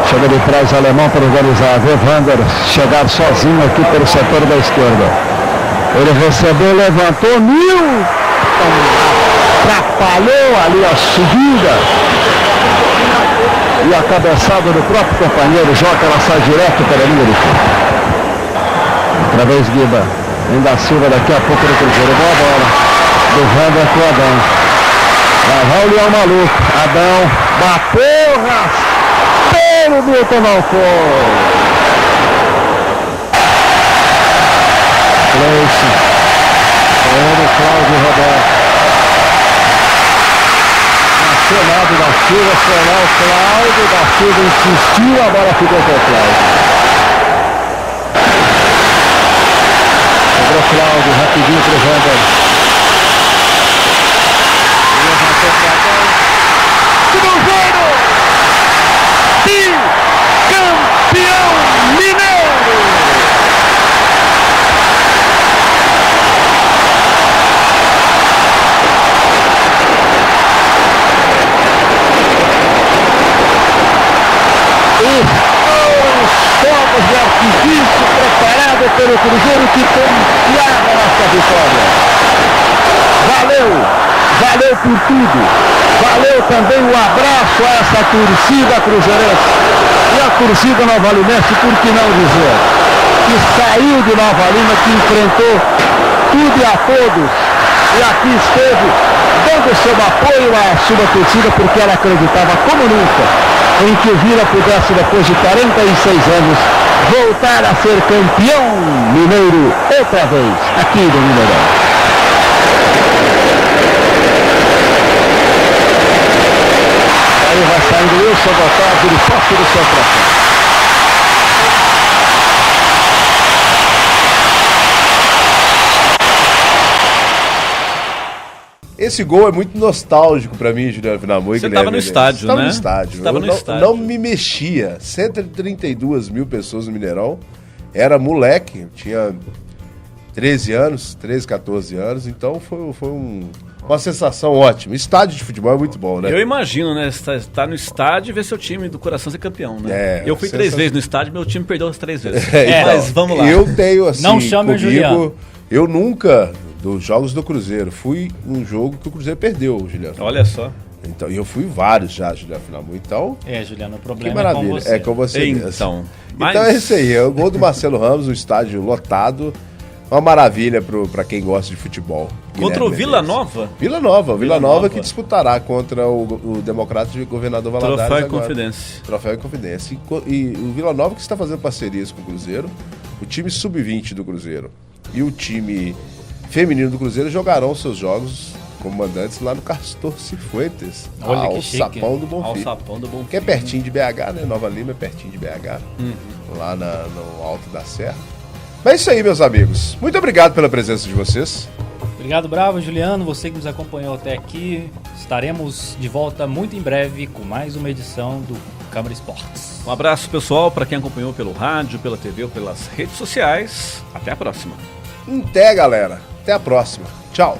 Speaker 4: Chega de trás alemão para organizar. Evander chegar sozinho aqui pelo setor da esquerda. Ele recebeu, levantou, Nil. Atrapalhou ali a subida. E a cabeçada do próprio companheiro Joca, ela sai direto pela linha de fundo. Outra vez Guiba. Ainda Silva daqui a pouco no Cruzeiro. Boa bola. Do Vander com o Adão. Lá vai o Leão maluco. Adão. Bateu, rasteiro, Milton não foi. Cleiton. Cláudio Roberto. Acionado da Silva, acionar o Cláudio. Da Silva insistiu, a bola ficou com o Cláudio. Sobrou Cláudio, rapidinho pro Vander. Levantou pra cá. Cruzeiro! Campeão mineiro! Os fogos de artifício preparados pelo Cruzeiro que confiava nessa vitória. Valeu por tudo. Valeu também o abraço a essa torcida cruzeirense. E a torcida Nova Limense, por que não dizer, que saiu de Nova Lima, que enfrentou tudo e a todos. E aqui esteve dando seu apoio à sua torcida, porque ela acreditava como nunca em que o Vila pudesse, depois de 46 anos, voltar a ser campeão mineiro outra vez, aqui no Mineirão. Aí vai saindo Wilson Gotardo de posse do seu troféu.
Speaker 1: Esse gol é muito nostálgico pra mim, Juliano Finamui.
Speaker 3: Você estava no estádio, né?
Speaker 1: Estava no estádio.
Speaker 3: Estava no estádio.
Speaker 1: Não me mexia. 132 mil pessoas no Mineirão. Era moleque, tinha 13 anos, 13, 14 anos. Então foi uma sensação ótima. Estádio de futebol é muito bom, né?
Speaker 3: Eu imagino, né? Tá no estádio e ver seu time do coração ser campeão, né? Eu fui 3 vezes no estádio, meu time perdeu as 3 vezes. Mas vamos lá.
Speaker 1: Eu tenho assim,
Speaker 2: não chame o Juliano.
Speaker 1: Eu nunca, dos jogos do Cruzeiro, fui num jogo que o Cruzeiro perdeu, Juliano.
Speaker 3: Olha só.
Speaker 1: Então, eu fui vários já, Juliano Finamui. Então,
Speaker 2: Juliano, o
Speaker 1: que
Speaker 2: problema
Speaker 1: maravilha.
Speaker 2: é com você.
Speaker 1: Mesmo.
Speaker 3: Então
Speaker 1: Então é isso aí. É o gol do Marcelo Ramos, o estádio lotado. Uma maravilha para quem gosta de futebol.
Speaker 3: Contra o Vila Nova?
Speaker 1: Vila Nova que disputará contra o Democrata de Governador Valadares
Speaker 3: Troféu
Speaker 1: agora.
Speaker 3: e Confidência.
Speaker 1: Troféu e Confidência. E o Vila Nova que está fazendo parcerias com o Cruzeiro, o time sub-20 do Cruzeiro e o time feminino do Cruzeiro jogarão seus jogos como mandantes lá no Castor Cifuentes,
Speaker 2: Olha
Speaker 1: ao
Speaker 2: que chique.
Speaker 1: Sapão do
Speaker 3: Ao
Speaker 1: Bonfim.
Speaker 3: Sapão do Bonfim.
Speaker 1: Que é pertinho de BH, né? Nova Lima é pertinho de BH, lá no Alto da Serra. Mas é isso aí, meus amigos. Muito obrigado pela presença de vocês.
Speaker 2: Obrigado, Bravo, Juliano, você que nos acompanhou até aqui. Estaremos de volta muito em breve com mais uma edição do Câmara Esportes.
Speaker 3: Um abraço, pessoal, para quem acompanhou pelo rádio, pela TV ou pelas redes sociais. Até a próxima.
Speaker 1: Até, galera. Até a próxima. Tchau.